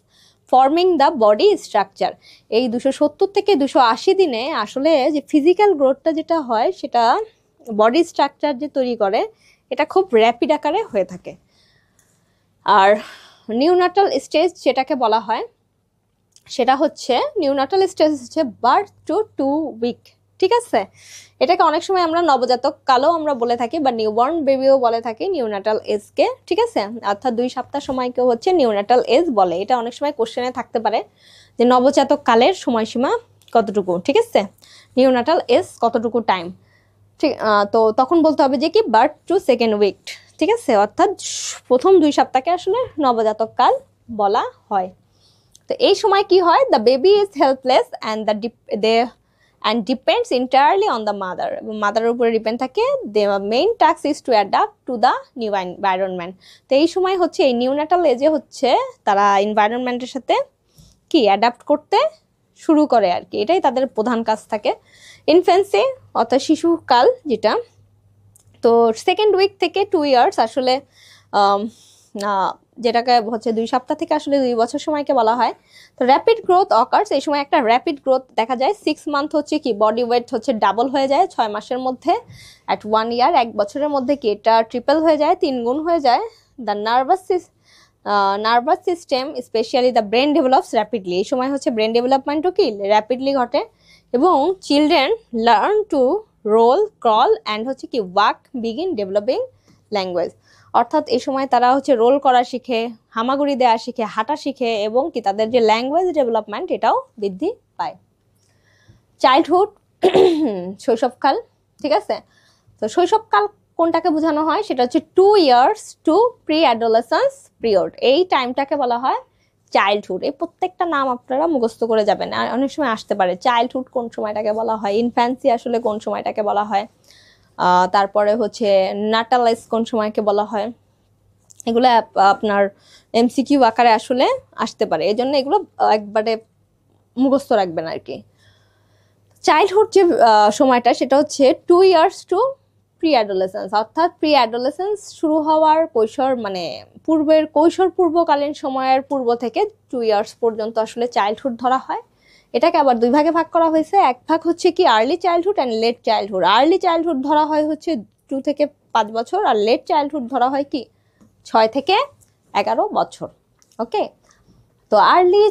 forming the body structure, এই 270 থেকে 280 দিনে আসলে যে ফিজিক্যাল গ্রোথটা যেটা হয়, সেটা বডি স্ট্রাকচার যে তৈরি করে, এটা খুব র্যাপিড আকারে হয়ে থাকে। আর নিউনাটাল স্টেজ যেটাকে বলা হয়, সেটা হচ্ছে নিউনাটাল স্টেজ হচ্ছে বার্থ টু 2 উইক। ঠিক আছে, এটাকে অনেক সময় আমরা নবজাতক কালও আমরা বলে থাকি, বা নিউবর্ন বেবিও বলে থাকি নিউনাটাল এজকে। ঠিক আছে, অর্থাৎ 2 সপ্তাহ সময়কে হচ্ছে নিউনাটাল এজ বলে। এটা অনেক সময় কোশ্চেনে থাকতে পারে যে নবজাতক কালের সময়সীমা কতটুকু। ঠিক আছে, নিউনাটাল এজ কতটুকু টাইম, ঠিক, তো তখন বলতে হবে যে কি বার্থ টু 2nd উইক। ঠিক আছে, অর্থাৎ প্রথম 2 সপ্তাহকে আসলে নবজাতক কাল বলা হয়। তো এই সময় কি হয়, the baby is helpless and depends entirely on the mother, মাদারের উপরে ডিপেন্ড থাকে। The main task is to adapt to the new environment. তো এই সময় হচ্ছে এই নিউনাটাল এজে হচ্ছে তারা এনভায়রনমেন্টের সাথে কি অ্যাডাপ্ট করতে শুরু করে আর কি, এটাই তাদের প্রধান কাজ থাকে। ইনফ্যান্সি অর্থাৎ শিশুকাল যেটা, তো 2nd উইক থেকে 2 ইয়ার্স আসলে যেটাকে হচ্ছে 2 সপ্তাহ থেকে আসলে 2 বছর সময়কে বলা হয়। তো র্যাপিড গ্রোথ অকার্স, এই সময় একটা র্যাপিড গ্রোথ দেখা যায়। 6 মান্থ হচ্ছে কি বডি ওয়েট হচ্ছে ডাবল হয়ে যায় 6 মাসের মধ্যে। অ্যাট 1 ইয়ার 1 বছরের মধ্যে কি এটা ট্রিপল হয়ে যায়, 3 গুণ হয়ে যায়। The nervous system specially the brain develops rapidly, এই সময় হচ্ছে ব্রেন ডেভেলপমেন্টও কি র্যাপিডলি ঘটে। এবং children learn to roll, crawl and হচ্ছে কি ওয়াক, বিগিন ডেভেলপিং ল্যাঙ্গুয়েজ, অর্থাৎ এই সময় তারা হচ্ছে রোল করা শিখে, হামাগুড়ি দেওয়া শিখে, হাঁটা শিখে এবং কি তাদের যে ল্যাঙ্গুয়েজ ডেভেলপমেন্ট এটাও বৃদ্ধি পায়। চাইল্ডহুড শৈশবকাল, ঠিক আছে। তো শৈশবকাল কোনটাকে বোঝানো হয়, সেটা হচ্ছে 2 years two pre adolescence period, এই টাইমটাকে বলা হয় চাইল্ডহুড। এই প্রত্যেকটা নাম আপনারা মুখস্থ করে যাবেন, আর অনেক সময় আসতে পারে চাইল্ডহুড কোন সময়টাকে বলা হয়, ইনফ্যান্সি আসলে কোন সময়টাকে বলা হয়, তারপরে হচ্ছে নাটালাইজ কোন সময়কে বলা হয়, এগুলো আপনার এমসিকিউ আকারে আসলে আসতে পারে, এই জন্য এগুলো একবারে মুখস্থ রাখবেন আর কি। চাইল্ডহুড যে সময়টা সেটা হচ্ছে 2 years টু প্রি অ্যাডোলেসেন্স, অর্থাৎ প্রি অ্যাডোলেসেন্স শুরু হওয়ার কৈশোর মানে পূর্বের কৈশোর পূর্বকালীন সময়ের পূর্ব থেকে 2 years পর্যন্ত আসলে চাইল্ডহুড ধরা হয়। এটাকে আবার দুই ভাগে ভাগ করা হয়েছে, এক ভাগ হচ্ছে কি early childhood and let childhood. Early childhood ধরা হয় হচ্ছে 2 থেকে 5 বছর, আর লেট চাইল্ডহুড ধরা হয় কি 6 থেকে 11 বছর। ওকে, তো আর্লি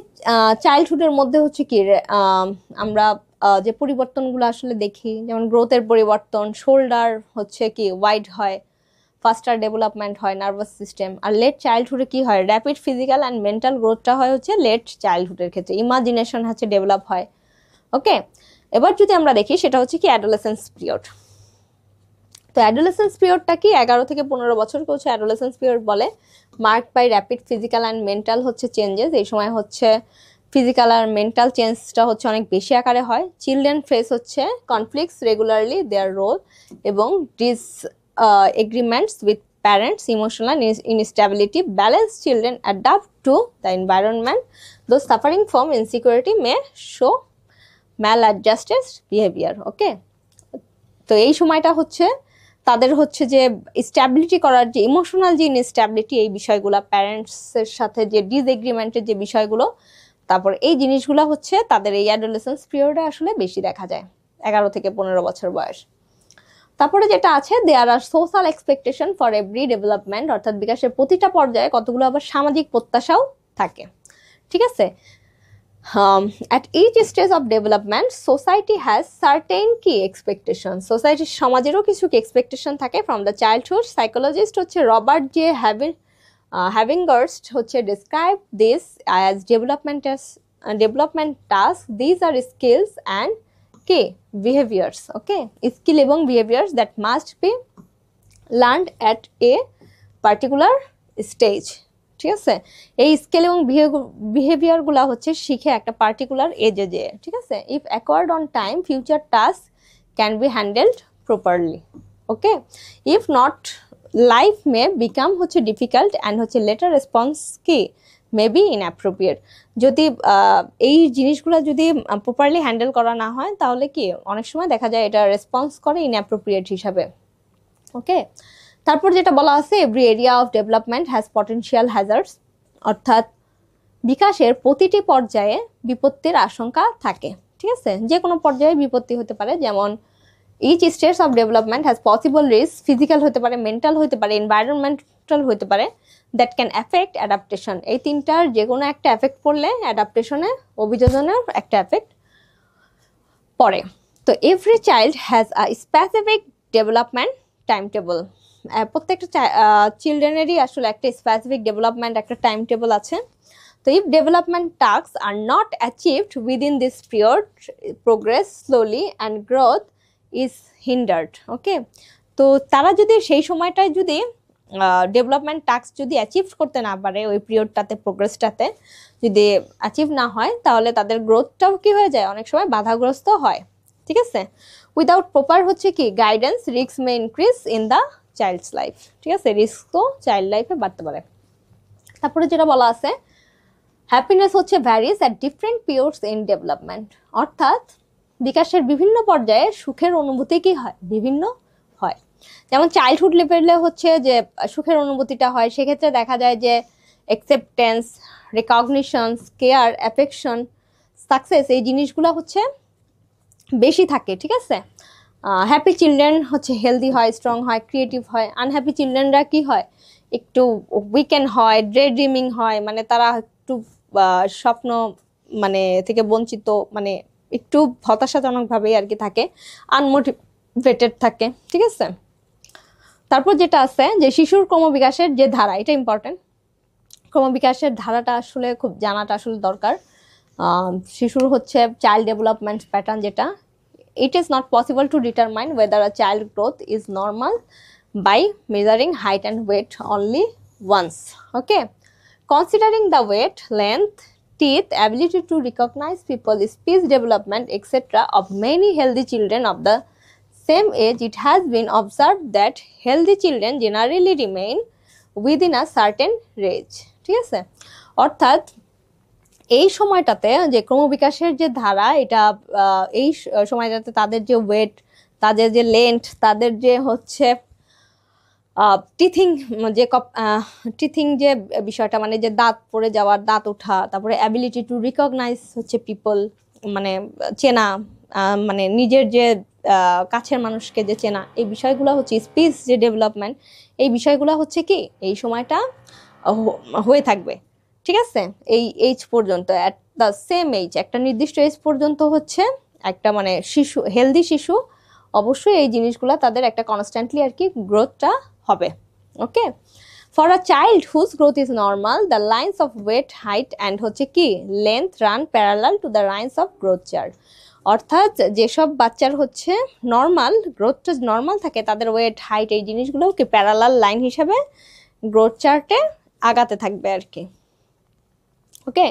চাইল্ডহুডের মধ্যে হচ্ছে কি আমরা যে পরিবর্তনগুলো আসলে দেখি, যেমন গ্রোথের পরিবর্তন, শোল্ডার হচ্ছে কি ওয়াইড হয়, ফাস্টার ডেভেলপমেন্ট হয় নার্ভাস সিস্টেম। আর লেট চাইল্ডহুডে কি হয়, র্যাপিড ফিজিক্যাল অ্যান্ড মেন্টাল গ্রোথটা হয় হচ্ছে লেট চাইল্ডহুডের ক্ষেত্রে, ইমাজিনেশন হচ্ছে ডেভেলপ হয়। ওকে, এবার যদি আমরা দেখি সেটা হচ্ছে কি অ্যাডোলেসেন্স পিরিয়ড। তো অ্যাডোলেসেন্স পিরিয়ডটা কি 11 থেকে 15 বছরকে হচ্ছে অ্যাডোলেসেন্স পিরিয়ড বলে, marked by rapid physical and mental হচ্ছে চেঞ্জেস। এই সময় হচ্ছে ফিজিক্যাল আর মেন্টাল চেঞ্জটা হচ্ছে অনেক বেশি আকারে হয়। চিলড্রেন ফেস হচ্ছে কনফ্লিক্টস রেগুলারলি দেয়ার রোল এবং disagreements with parents, emotional instability, balance children adapt to the environment, those suffering from insecurity may show maladjusted behaviour. Okay, তো এই সময়টা হচ্ছে তাদের হচ্ছে যে স্ট্যাবিলিটি করার যে ইমোশনাল যে ইনস্ট্যাবিলিটি, এই বিষয়গুলো, প্যারেন্টসের সাথে যে ডিসএগ্রিমেন্টের যে বিষয়গুলো, তারপর এই জিনিসগুলো হচ্ছে তাদের এই অ্যাডোলেসেন্স পিরিয়ডে আসলে বেশি দেখা যায়, 11 থেকে 15 বছর বয়স। তারপরে যেটা আছে, there are social expectation for every development, অর্থাৎ বিকাশের প্রতিটা পর্যায়ে কতগুলো আবার সামাজিক প্রত্যাশাও থাকে, ঠিক আছে। At each stage of development, society has certain key expectations. Society সমাজেরও কিছু কি এক্সপেকটেশন থাকে from the childhood. Psychologist হচ্ছে রবার্ট জে হ্যাভিংগার্স্ট হচ্ছে describe this as development task. These are skills and key behaviors. Okay, skill এবং behaviors that must be learned at a particular stage. ঠিক আছে, এই scale এবং বিহেভিয়ার গুলা হচ্ছে শিখে একটা পার্টিকুলার এজে যে, ঠিক আছে। If acquired on time, future task can be handled properly. Okay, if not, life May become হচ্ছে ডিফিকাল্ট অ্যান্ড হচ্ছে লেটার রেসপন্স কি মে বি ইনঅ্যাপ্রোপ্রিয়েট। যদি এই জিনিসগুলো যদি প্রপারলি হ্যান্ডেল করা না হয় তাহলে কি অনেক সময় দেখা যায় এটা রেসপন্স করে ইনঅ্যাপ্রোপ্রিয়েট হিসাবে। ওকে, তারপর যেটা বলা আছে, every area of development has potential hazards, অর্থাৎ বিকাশের প্রতিটি পর্যায়ে বিপত্তির আশঙ্কা থাকে, ঠিক আছে। যে কোনো পর্যায়ে বিপত্তি হতে পারে, যেমন each stage of development has possible risk, physical হতে পারে, মেন্টাল হতে পারে, এনভায়রনমেন্টাল হতে পারে, দ্যাট ক্যান এফেক্ট অ্যাডাপ্টেশন। এই তিনটার যে কোনো একটা এফেক্ট পড়লে অ্যাডাপ্টেশনে, অভিযোজনের একটা এফেক্ট পড়ে। তো every child has a specific development time table, প্রত্যেকটা চিলড্রেনেরই আসলে একটা স্পেসিফিক ডেভেলপমেন্ট একটা টাইম টেবল আছে। তো if development task are not achieved within this period, progress slowly and growth is hindered. Okay, তো তারা যদি সেই সময়টায় যদি ডেভেলপমেন্ট টাস্ক যদি অ্যাচিভ করতে না পারে, ওই পিরিয়ডটাতে প্রোগ্রেসটাতে যদি অ্যাচিভ না হয়, তাহলে তাদের গ্রোথটাও কি হয়ে যায়, অনেক সময় বাধাগ্রস্ত হয়, ঠিক আছে। উইদাউট প্রপার হচ্ছে কি guidance, risk may increase in the child's life, ঠিক আছে, রিস্কও চাইল্ড লাইফে বাড়তে পারে। তারপরে যেটা বলা আছে, হ্যাপিনেস হচ্ছে varies at different periods in development, অর্থাৎ বিকাশের বিভিন্ন পর্যায়ে সুখের অনুভূতি কি হয়, বিভিন্ন হয়। যেমন চাইল্ডহুড লেভেলে হচ্ছে যে সুখের অনুভূতিটা হয়, সেক্ষেত্রে দেখা যায় যে অ্যাকসেপ্টেন্স, রিকগনিশনস, কেয়ার, অ্যাফেকশন, সাকসেস, এই জিনিসগুলো হচ্ছে বেশি থাকে, ঠিক আছে। হ্যাপি চিলড্রেন হচ্ছে হেলদি হয়, স্ট্রং হয়, ক্রিয়েটিভ হয়। আনহ্যাপি চিলড্রেনরা কি হয়, একটু উইকেন্ড হয়, ড্রে ড্রিমিং হয়, মানে তারা একটু স্বপ্ন মানে থেকে বঞ্চিত, মানে একটু হতাশাজনকভাবেই আর কি থাকে, আনমোটিভেটেড থাকে, ঠিক আছে। তারপর যেটা আছে যে শিশুর ক্রমবিকাশের যে ধারা, এটা ইম্পর্টেন্ট। ক্রমবিকাশের ধারাটা আসলে খুব জানাটা আসলে দরকার। শিশুর হচ্ছে চাইল্ড ডেভেলপমেন্ট প্যাটার্ন যেটা, it is not possible to determine whether a child growth is normal by measuring height and weight only once. Okay, considering the weight, length, teeth, ability to recognize people, speech development, etc. of many healthy children of the same age, it has been observed that healthy children generally remain within a certain range. ঠিক আছে, অর্থাৎ এই সময়টাতে যে ক্রমবিকাশের যে ধারা, এটা এই সময়টাতে তাদের যে ওয়েট, তাদের যে লেন্থ, তাদের যে হচ্ছে টিথিং যে টিথিং যে বিষয়টা, মানে যে দাঁত পড়ে যাওয়ার, দাঁত ওঠা, তারপরে অ্যাবিলিটি টু রিকগনাইজ হচ্ছে পিপল, মানে চেনা, মানে নিজের যে কাছের মানুষকে যে চেনা, এই বিষয়গুলো হচ্ছে স্পিচ যে ডেভেলপমেন্ট, এই বিষয়গুলো হচ্ছে কি এই সময়টা হয়ে থাকবে। ঠিক আছে, এই এজ পর্যন্ত, অ্যাট দ্য সেম এজ, একটা নির্দিষ্ট এজ পর্যন্ত হচ্ছে একটা মানে শিশু, হেলদি শিশু, অবশ্যই এই জিনিসগুলো তাদের একটা কনস্ট্যান্টলি আর কি গ্রোথটা হবে। Okay, for a child whose growth is normal, the lines of weight, height and হচ্ছে কি length run parallel to the lines of growth chart. অর্থাৎ যেসব বাচ্চার হচ্ছে নর্মাল গ্রোথটা নর্মাল থাকে, তাদের ওয়েট, হাইট, এই জিনিসগুলো কি প্যারালাল লাইন হিসাবে গ্রোথ চার্টে আগাতে থাকবে আর কি। Okay,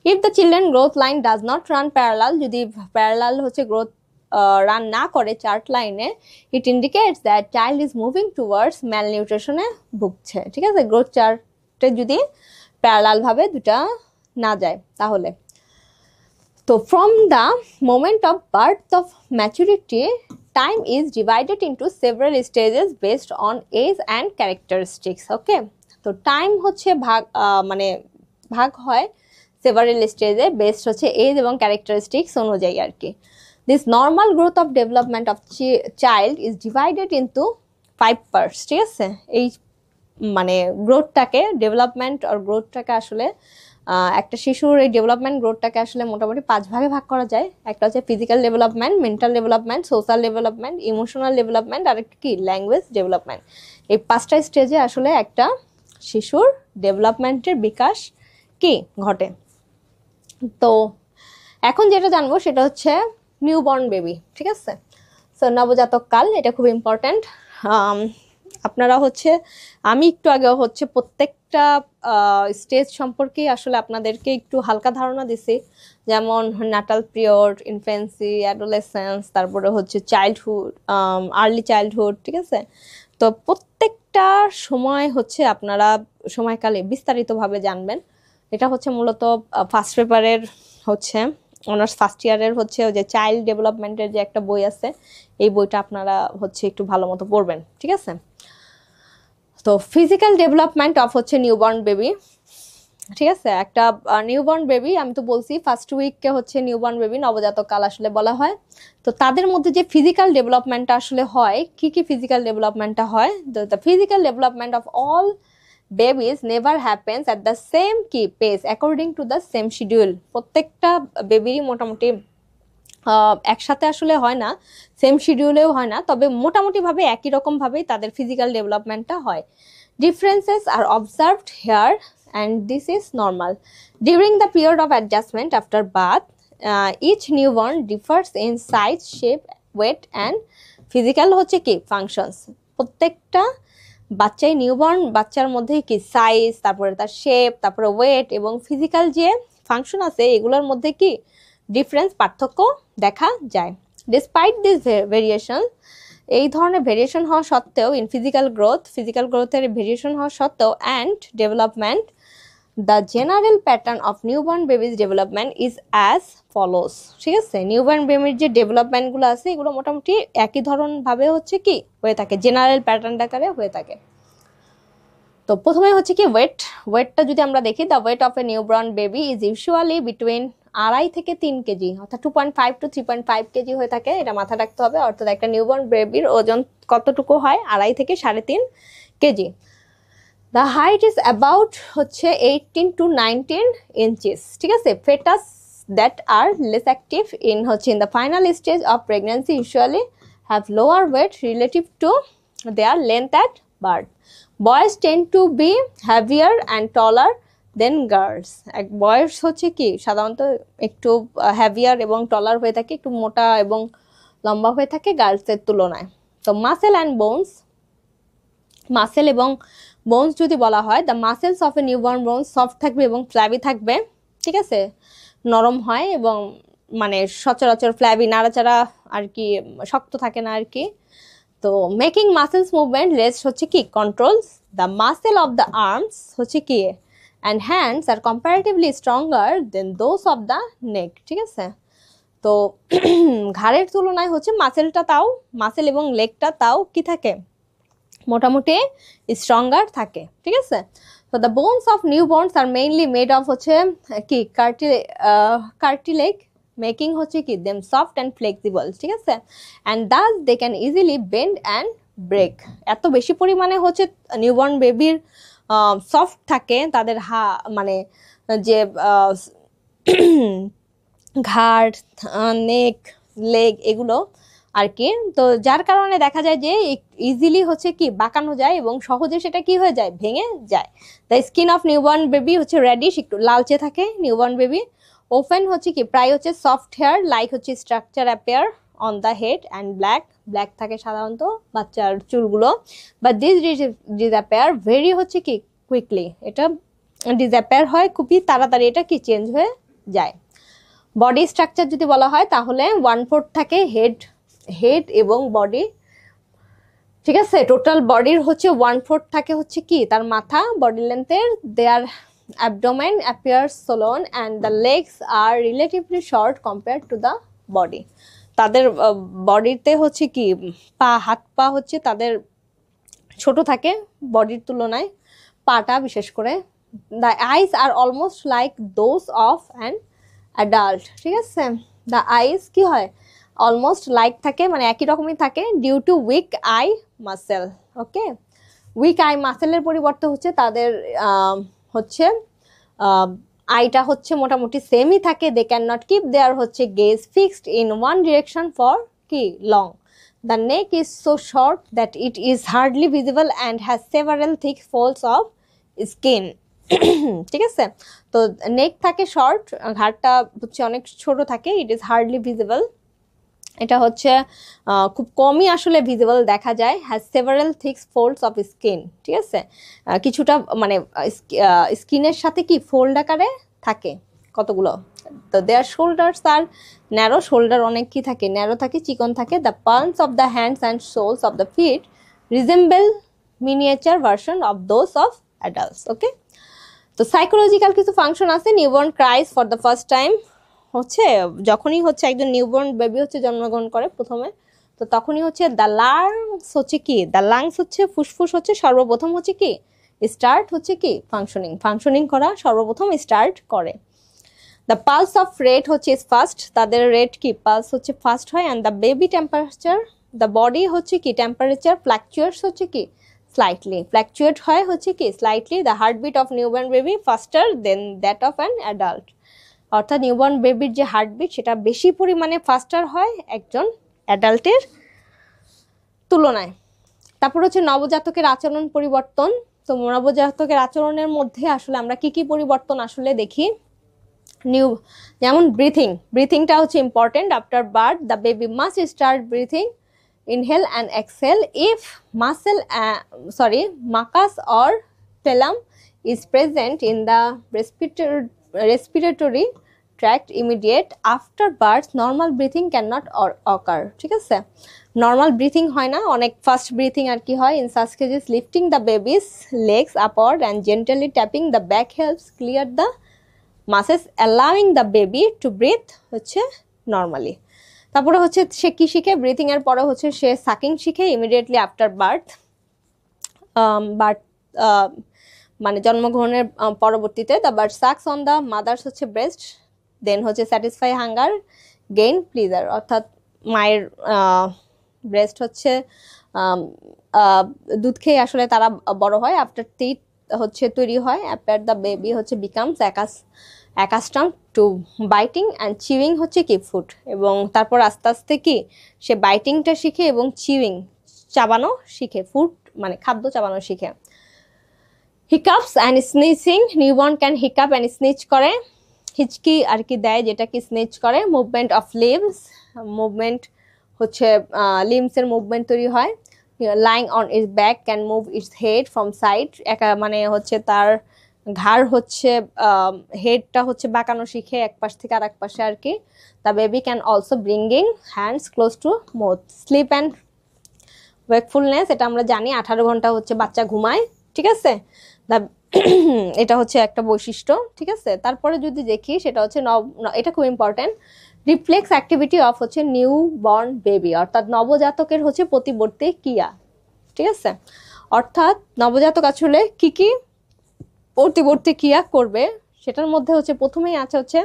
if the children growth line does not run parallel, যদি প্যারালাল হচ্ছে গ্রোথ রান না করে চার্ট লাইনে, it indicates that child is moving towards ম্যালনিউট্রিশনে ভুগছে। ঠিক আছে, গ্রোথ চার্টে যদি প্যারালাল ভাবে দুটা না যায় তাহলে। তো from the moment of birth of maturity, time is divided into several stages based on age and characteristics. Okay, তো টাইম হচ্ছে মানে ভাগ হয় সেভারাল স্টেজে, বেসড হচ্ছে এজ এবং ক্যারেক্টারিস্টিক্স অনুযায়ী আর কি। This normal growth of development of child is divided into 5 parts. ঠিক আছে, এই মানে গ্রোথটাকে, ডেভেলপমেন্ট আর গ্রোথটাকে আসলে একটা শিশুর এই ডেভেলপমেন্ট গ্রোথটাকে আসলে মোটামুটি 5 ভাগে ভাগ করা যায়। একটা হচ্ছে physical development, mental development, social development, emotional development, আর একটা কি ল্যাঙ্গুয়েজ ডেভেলপমেন্ট। এই 5টা স্টেজে আসলে একটা শিশুর ডেভেলপমেন্টের বিকাশ কি ঘটে। তো এখন যেটা জানবো সেটা হচ্ছে নিউবর্ন বেবি। ঠিক আছে, সো নবজাতক কাল, এটা খুব ইম্পর্ট্যান্ট। আপনারা হচ্ছে, আমি একটু আগে হচ্ছে প্রত্যেকটা স্টেজ সম্পর্কে আসলে আপনাদেরকে একটু হালকা ধারণা দিছি, যেমন নাটাল পিরিয়ড, ইনফ্যান্সি, অ্যাডোলেসেন্স, তারপরে হচ্ছে চাইল্ডহুড, আর্লি চাইল্ডহুড। ঠিক আছে, তো প্রত্যেকটা সময় হচ্ছে আপনারা সময়কালে বিস্তারিতভাবে জানবেন। এটা হচ্ছে মূলত ফার্স্ট পেপারের হচ্ছে অনার্স ফার্স্ট ইয়ারের হচ্ছে যে চাইল্ড ডেভেলপমেন্টের যে একটা বই আছে, এই বইটা আপনারা হচ্ছে একটু ভালো মতো পড়বেন। ঠিক আছে, তো ফিজিক্যাল ডেভেলপমেন্ট অফ হচ্ছে নিউবর্ন বেবি। ঠিক আছে, একটা নিউবর্ন বেবি, আমি তো বলছি ফার্স্ট উইককে হচ্ছে নিউবর্ন বেবি, নবজাতক কাল আসলে বলা হয়। তো তাদের মধ্যে যে ফিজিক্যাল ডেভেলপমেন্টটা আসলে হয়, কি কি ফিজিক্যাল ডেভেলপমেন্টটা হয়, the physical development of all babies never happens at the same key pace according to the same schedule. প্রত্যেকটা বেবিরই মোটামুটি একসাথে আসলে হয় না, সেম শিডিউলেও হয় না, তবে মোটামুটি ভাবে একই রকম ভাবেই তাদের ফিজিক্যাল ডেভেলপমেন্টটা হয়। Differences are observed here and this is normal during the period of adjustment after birth. Each newborn differs in size, shape, weight and physical হচ্ছে কি ফাংশনস। প্রত্যেকটা বাচ্চাই নিউবর্ন বাচ্চার মধ্যে কি সাইজ, তারপরে তার শেপ, তারপরে ওয়েট এবং ফিজিক্যাল যে ফাংশন আছে, এগুলোর মধ্যে কি ডিফারেন্স, পার্থক্য দেখা যায়। ডিসপাইট দিস ভেরিয়েশন, এই ধরনের ভেরিয়েশন হওয়া সত্ত্বেও, ইন ফিজিক্যাল গ্রোথের ভেরিয়েশন হওয়া সত্ত্বেও and development, the general pattern of newborn babies development is as follows. ঠিক আছে, নিউবর্ন বেবির যে ডেভেলপমেন্টগুলো আছে, এগুলো মোটামুটি একই ধরনভাবে হচ্ছে কি হয়ে থাকে, জেনারেল প্যাটার্ন আকারে হয়ে থাকে। তো প্রথমে হচ্ছে কি ওয়েটটা যদি আমরা দেখি, the weight of A newborn baby is usually between 2.5 থেকে 3 কেজি, অর্থাৎ 2.5 to 3.5 কেজি হয়ে থাকে। এটা মাথা রাখতে হবে, অর্থাৎ একটা নিউবর্ন বেবির ওজন কতটুকু হয়, 2.5 থেকে 3.5 KG. The height is about হচ্ছে 18 to 19 inches. ঠিক আছে, fetus that are less active in হচ্ছে in the final stage of pregnancy usually have lower weight relative to their length at birth. Boys tend to be heavier and taller than girls. এক বয়স হচ্ছে কি সাধারণত একটু heavier এবং টলার হয়ে থাকে, একটু মোটা এবং লম্বা হয়ে থাকে গার্লসের তুলনায়। তো মাসেল অ্যান্ড বোনস, মাসেল এবং বোনস যদি বলা হয়, the muscles of A newborn bones soft থাকবে এবং ফ্ল্যাবি থাকবে, ঠিক আছে, নরম হয় এবং মানে সচরাচর ফ্ল্যাবি, নাড়াচাড়া আর কি, শক্ত থাকে না আর কি। তো মেকিং মাসেলস মুভমেন্ট রেস্ট হচ্ছে কি controls the muscle of the arms হচ্ছে কি and hands R comparatively stronger than those of the নেক, ঠিক আছে। তো ঘাড়ের তুলনায় হচ্ছে মাসেলটা তাও, মাসেল এবং লেগটা তাও কি থাকে, মোটামুটি স্ট্রঙ্গার থাকে, ঠিক আছে। তো the bones of newborns are mainly made of হচ্ছে কি কার্টিলেগ, মেকিং হচ্ছে কি দেম সফট অ্যান্ড ফ্লেক্সিবল, ঠিক আছে, and thus they can easily bend and break. এত বেশি পরিমাণে হচ্ছে নিউবর্ন বেবির সফট থাকে তাদের মানে যে ঘাড়, নেক, লেগ এগুলো আর কি। তো যার কারণে দেখা যায় যে ইজিলি হচ্ছে কি বাঁকানো যায় এবং সহজে সেটা কি হয়ে যায়, ভেঙে যায়। The skin of newborn baby হচ্ছে রেডিশ, একটু লালচে থাকে নিউবর্ন বেবি। ওপেন হচ্ছে কি প্রায় হচ্ছে সফট হেয়ার লাইক হচ্ছে structure appear on the head and black থাকে সাধারণত বাচ্চার চুলগুলো। বাট দিস ডিসঅ্যাপিয়ার ভেরি হচ্ছে কি কুইকলি, এটা ডিসঅ্যাপিয়ার হয় খুবই তাড়াতাড়ি, এটা কি চেঞ্জ হয়ে যায়। বডি স্ট্রাকচার যদি বলা হয় তাহলে 1/4 থাকে হেড এবং বডি, ঠিক আছে। টোটাল বডির হচ্ছে 1/4 থাকে হচ্ছে কি তার মাথা, বডি লেন্থের। Their abdomen appears swollen and the legs are relatively short compare to the body. তাদের বডিতে হচ্ছে কি হাত পা হচ্ছে তাদের ছোট থাকে বডির তুলনায়, পাটা বিশেষ করে। The eyes are almost like those of an adult, ঠিক আছে। দ্য আইস কি হয়, অলমোস্ট লাইক থাকে, মানে একই রকমই থাকে, due to weak eye muscle. Okay, weak eye মাসেলের পরিবর্তে হচ্ছে তাদের হচ্ছে আইটা হচ্ছে মোটামুটি সেমই থাকে। They can not keep their হচ্ছে gaze fixed in one direction for কি long. The neck is so short that it is hardly visible and has several thick folds of skin, ঠিক আছে। তো নেক থাকে শর্ট, ঘাড়টা হচ্ছে অনেক ছোট থাকে, ইট ইজ হার্ডলি ভিজিবল, এটা হচ্ছে খুব কমই আসলে ভিজিবল দেখা যায়। Has several thick folds of skin, ঠিক আছে, কিছুটা মানে স্কিনের সাথে কি ফোল্ড আকারে থাকে কতগুলো। তো their shoulders are narrow, shoulder অনেক কি থাকে, ন্যারো থাকে, চিকন থাকে। The palms of the hands and soles of the feet resemble miniature version of those of adults. Okay, তো সাইকোলজিক্যাল কিছু ফাংশন আছে। Newborn cries for the first time হচ্ছে যখনই হচ্ছে একজন নিউবর্ন বেবি হচ্ছে জন্মগ্রহণ করে প্রথমে, তো তখনই হচ্ছে দ্য লাংস হচ্ছে কি, দ্য লাংস হচ্ছে ফুসফুস হচ্ছে সর্বপ্রথম হচ্ছে কি স্টার্ট হচ্ছে কি ফাংশনিং করা সর্বপ্রথম স্টার্ট করে। দ্য পালস অফ রেট হচ্ছে ফার্স্ট, তাদের রেট কি পালস হচ্ছে ফার্স্ট হয়। And the baby temperature, the body হচ্ছে কি টেম্পারেচার ফ্ল্যাকচুয়েটস হচ্ছে কি স্লাইটলি, ফ্ল্যাকচুয়েট হয় হচ্ছে কি slightly. The heartbeat of newborn baby faster than that of an adult, অর্থাৎ নিউবর্ন বেবির যে হার্টবিট সেটা বেশি পরিমাণে ফাস্টার হয় একজন অ্যাডাল্টের তুলনায়। তারপর হচ্ছে নবজাতকের আচরণ পরিবর্তন। তো নবজাতকের আচরণের মধ্যে আসলে আমরা কি কি পরিবর্তন আসলে দেখি, যেমন ব্রিথিংটা হচ্ছে important. After birth the baby must start breathing, inhale and exhale if mucus or phlegm is present in the respiratory tract immediate after birth normal breathing cannot occur, ঠিক আছে। নর্মাল ব্রিথিং হয় না, অনেক ফাস্ট ব্রিথিং আর কি হয়। In such cases lifting the baby's legs upward and gently tapping the back helps clear the muscles allowing the baby to breathe হচ্ছে normally. তারপরে হচ্ছে সে কি শিখে, ব্রিথিং এর পরে হচ্ছে সে সাকিং শিখে ইমিডিয়েটলি আফটার বার্থ, মানে জন্মগ্রহণের পরবর্তীতে। The bird sucks on the mother's হচ্ছে ব্রেস্ট, দেন হচ্ছে স্যাটিসফাই হাঙ্গার গেইন প্লিজার, অর্থাৎ মায়ের ব্রেস্ট হচ্ছে দুধ খেয়ে আসলে তারা বড় হয়। আফটার টিথ হচ্ছে তৈরি হয়, আফটার দ্য বেবি হচ্ছে becomes accustom two biting and chewing হচ্ছে কি ফুড, এবং তারপর আস্তে আস্তে কি সে বাইটিংটা শিখে এবং চিউইং চাবানো শিখে, মানে খাদ্য চাবানো শিখে। Hiccups and sneezing, newborn can hiccup and sneeze করে, হিচকি আর কি দেয় যেটা কি স্নিচ করে। মুভমেন্ট অফ লিমস, মুভমেন্ট হচ্ছে লিমসের মুভমেন্ট তৈরি হয়। Lying on it's back can move it's head from side, একা মানে হচ্ছে তার ঘাড় হচ্ছে হেডটা হচ্ছে বাঁকানো শিখে এক পাশ থেকে আর এক পাশে আর কি। The baby can also bringing hands close to mouth. Sleep and wakefulness, এটা আমরা জানি 18 ঘন্টা হচ্ছে বাচ্চা ঘুমায়, ঠিক আছে। এটা হচ্ছে একটা বৈশিষ্ট্য, ঠিক আছে। তারপরে যদি দেখি সেটা হচ্ছে এটা খুব ইম্পর্টেন্ট, রিফ্লেক্স অ্যাক্টিভিটি অফ হচ্ছে নিউ বর্ন বেবি, অর্থাৎ নবজাতকের হচ্ছে প্রতিবর্তী ক্রিয়া, ঠিক আছে। অর্থাৎ নবজাতক আসলে কি কি প্রতিবর্তী ক্রিয়া করবে সেটার মধ্যে হচ্ছে প্রথমেই আছে হচ্ছে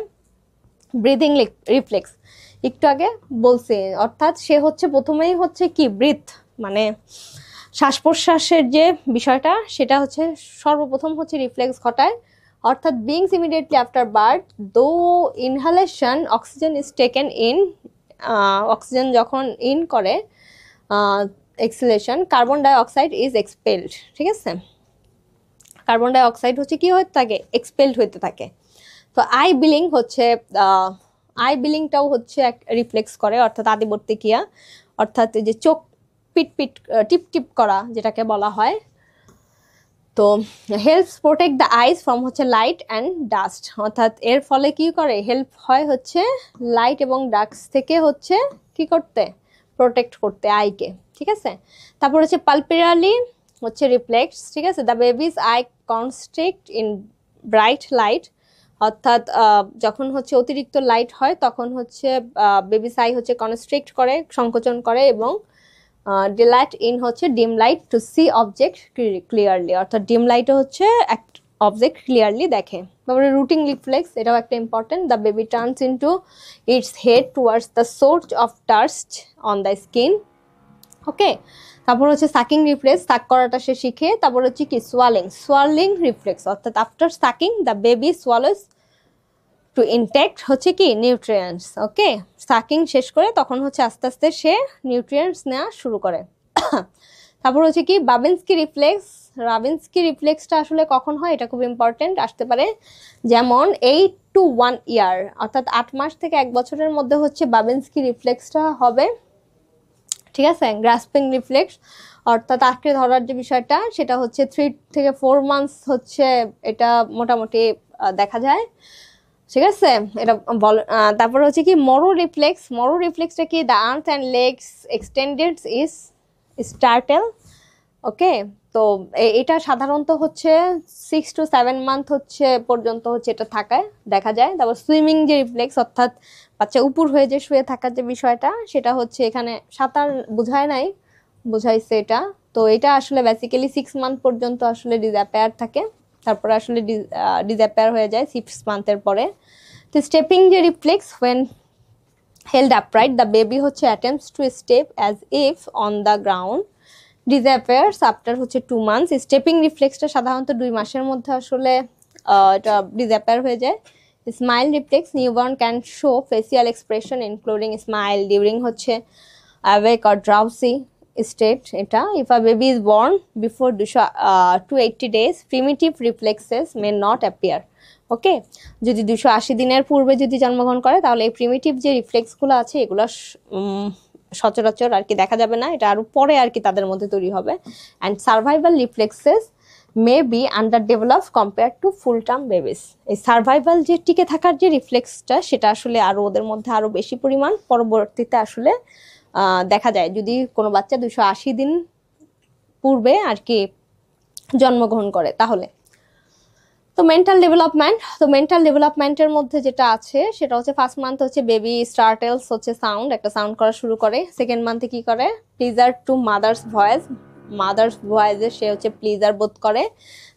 ব্রিদিং রিফ্লেক্স, একটু আগে বলছি। অর্থাৎ সে হচ্ছে প্রথমেই হচ্ছে কি ব্রিথ মানে শ্বাস প্রশ্বাসের যে বিষয়টা সেটা হচ্ছে সর্বপ্রথম হচ্ছে রিফ্লেক্স ঘটায়। অর্থাৎ beings immediately after birth though inhalation oxygen is taken in, oxygen যখন ইন করে exhalation carbon dioxide is expelled, ঠিক আছে। কার্বন ডাই অক্সাইড হচ্ছে কি হতে থাকে, এক্সপেলড হতে থাকে। তো আই বিলিং হচ্ছে আই বিলিংটাও হচ্ছে এক রিফ্লেক্স করে, অর্থাৎ আদিবর্তী ক্রিয়া, অর্থাৎ যে চোখ পিট পিট টিপ টিপ করা যেটাকে বলা হয়। তো helps protect the eyes from হচ্ছে লাইট অ্যান্ড ডাস্ট, অর্থাৎ এর ফলে কি করে হেল্প হয় হচ্ছে লাইট এবং ডাস্ট থেকে হচ্ছে কি করতে, প্রোটেক্ট করতে আইকে, ঠিক আছে। তারপর হচ্ছে পালপেরালি হচ্ছে রিফ্লেক্স, ঠিক আছে। The babies I constrict in bright light, অর্থাৎ যখন হচ্ছে অতিরিক্ত লাইট হয় তখন হচ্ছে বেবিস আই হচ্ছে কনস্ট্রিক্ট করে, সংকোচন করে, এবং ডিলাইট ইন হচ্ছে dim light to see object clearly, অর্থাৎ ডিম লাইটে হচ্ছে এক অবজেক্ট ক্লিয়ারলি দেখে। তারপরে রুটিং রিফ্লেক্স, এটাও একটা important. The baby turns into its head towards the source of dust on the skin, okay. তারপর হচ্ছে সাকিং রিফ্লেক্স, সাক করাটা সে শিখে। তারপর হচ্ছে কি সোয়ালিং রিফ্লেক্স, অর্থাৎ after sucking the baby swallows to intake হচ্ছে কি নিউট্রিয়েন্টস, ওকে। সাকিং শেষ করে তখন হচ্ছে আস্তে আস্তে সে নিউট্রিয়েন্টস নেওয়া শুরু করে। তারপর হচ্ছে কি বাবিনস্কি রিফ্লেক্স, রাবিনস্কি রিফ্লেক্সটা আসলে কখন হয় এটা খুব ইম্পর্টেন্ট, আসতে পারে যেমন 8 to 1 year, অর্থাৎ 8 মাস থেকে 1 বছরের মধ্যে হচ্ছে বাবিনস্কি রিফ্লেক্সটা হবে, ঠিক আছে। গ্রাসপিং রিফ্লেক্স, অর্থাৎ আঁকড়ে ধরার যে বিষয়টা সেটা হচ্ছে 3 থেকে 4 মান্থস হচ্ছে এটা মোটামুটি দেখা যায়, ঠিক আছে। এটা তারপর হচ্ছে কি মরো রিফ্লেক্সটা কি the arms and legs extended is startle, okay. তো এটা সাধারণত হচ্ছে 6 to 7 মান্থ হচ্ছে পর্যন্ত হচ্ছে এটা থাকায় দেখা যায়। তারপর সুইমিং যে রিফ্লেক্স, অর্থাৎ বাচ্চা উপর হয়ে যে শুয়ে থাকার যে বিষয়টা সেটা হচ্ছে এখানে সাঁতার বোঝায় নাই, বোঝাইছে এটা। তো এটা আসলে বেসিক্যালি 6 মান্থ পর্যন্ত আসলে ডিসঅ্যাপিয়ার থাকে, তারপরে আসলে ডিসঅ্যাপিয়ার হয়ে যায় 6 মান্থের পরে। তো স্টেপিং যে reflex, when held upright the baby হচ্ছে attempts to step as if on the ground, disappears after হচ্ছে 2 months। স্টেপিং রিফ্লেক্সটা সাধারণত 2 মাসের মধ্যে আসলে এটা ডিসঅ্যাপিয়ার হয়ে যায়। Smile reflex, newborn can show facial expression including smile during হচ্ছে অ্যাওয়েক অর ড্রাউসি স্টেট। এটা if a baby is born before 280 days primitive reflexes may not appear, okay. যদি 280 দিনের পূর্বে যদি জন্মগ্রহণ করে তাহলে এই প্রিমিটিভ যে রিফ্লেক্সগুলো আছে এগুলো সচরাচর আর কি দেখা যাবে না, এটা আরো পরে আর কি তাদের মধ্যে তৈরি হবে। And survival reflexes may be under develop compare to full term babies. এই সার্ভাইভাল যে টিকে থাকার যে রিফ্লেক্সটা সেটা আসলে আরো ওদের মধ্যে আরো বেশি পরিমাণ পরবর্তীতে আসলে দেখা যায় যদি কোনো বাচ্চা 280 দিন পূর্বে আর কি জন্মগ্রহণ করে তাহলে। তো মেন্টাল ডেভেলপমেন্টের মধ্যে যেটা আছে সেটা হচ্ছে ফার্স্ট মান্থ হচ্ছে বেবি স্টার্টেলস হচ্ছে একটা সাউন্ড করা শুরু করে। সেকেন্ড মান্থে কি করে, প্লিজার টু মাদার্স ভয়েসে সে হচ্ছে প্লিজার বোধ করে।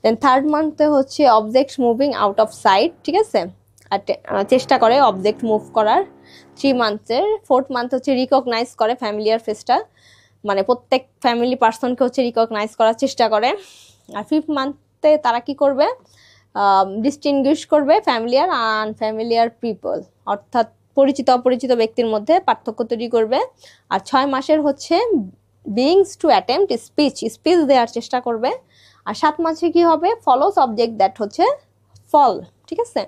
দেন থার্ড মান্থে হচ্ছে object moving out of sight, ঠিক আছে, আর চেষ্টা করে অবজেক্ট মুভ করার। 3 মান্থের ফোর্থ মান্থ হচ্ছে রিকগনাইজ করে ফ্যামিলিয়ার ফেসটা, মানে প্রত্যেক ফ্যামিলি পার্সনকে হচ্ছে রিকগনাইজ করার চেষ্টা করে। আর 5th মান্থে তারা কি করবে, ডিস্টিংগুইশ করবে ফ্যামিলিয়ার আনফ্যামিলিয়ার পিপল, অর্থাৎ পরিচিত অপরিচিত ব্যক্তির মধ্যে পার্থক্য তৈরি করবে। আর 6 মাসের হচ্ছে বিইংস টু অ্যাটেম্পট স্পিচ দেওয়ার চেষ্টা করবে। আর 7 মাসে কি হবে, ফলোস অবজেক্ট দ্যাট হচ্ছে ফল, ঠিক আছে।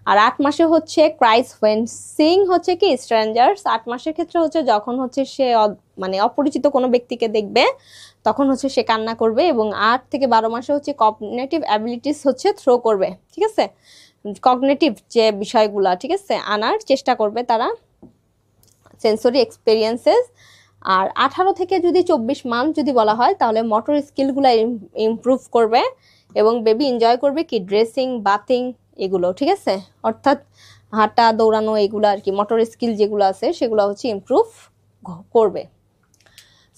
আর 8 মাসে হচ্ছে ক্রাইস হোয়েন সিং হচ্ছে কি স্ট্রেঞ্জার্স, 8 মাসের ক্ষেত্রে হচ্ছে যখন হচ্ছে সে মানে অপরিচিত কোনো ব্যক্তিকে দেখবে তখন হচ্ছে সে কান্না করবে। এবং 8 থেকে 12 মাসে হচ্ছে কগনিটিভ অ্যাবিলিটিস হচ্ছে থ্রো করবে, ঠিক আছে, কগনিটিভ যে বিষয়গুলা, ঠিক আছে, আনার চেষ্টা করবে তারা, সেন্সরি এক্সপেরিয়েন্সেস। আর 18 থেকে যদি 24 মান্থ যদি বলা হয় তাহলে মোটর স্কিলগুলো ইমপ্রুভ করবে এবং বেবি এনজয় করবে কি ড্রেসিং, বাথিং এগুলো, ঠিক আছে, অর্থাৎ হাঁটা, দৌড়ানো এগুলো আর কি, মোটর স্কিল যেগুলো আছে সেগুলো হচ্ছে ইমপ্রুভ করবে।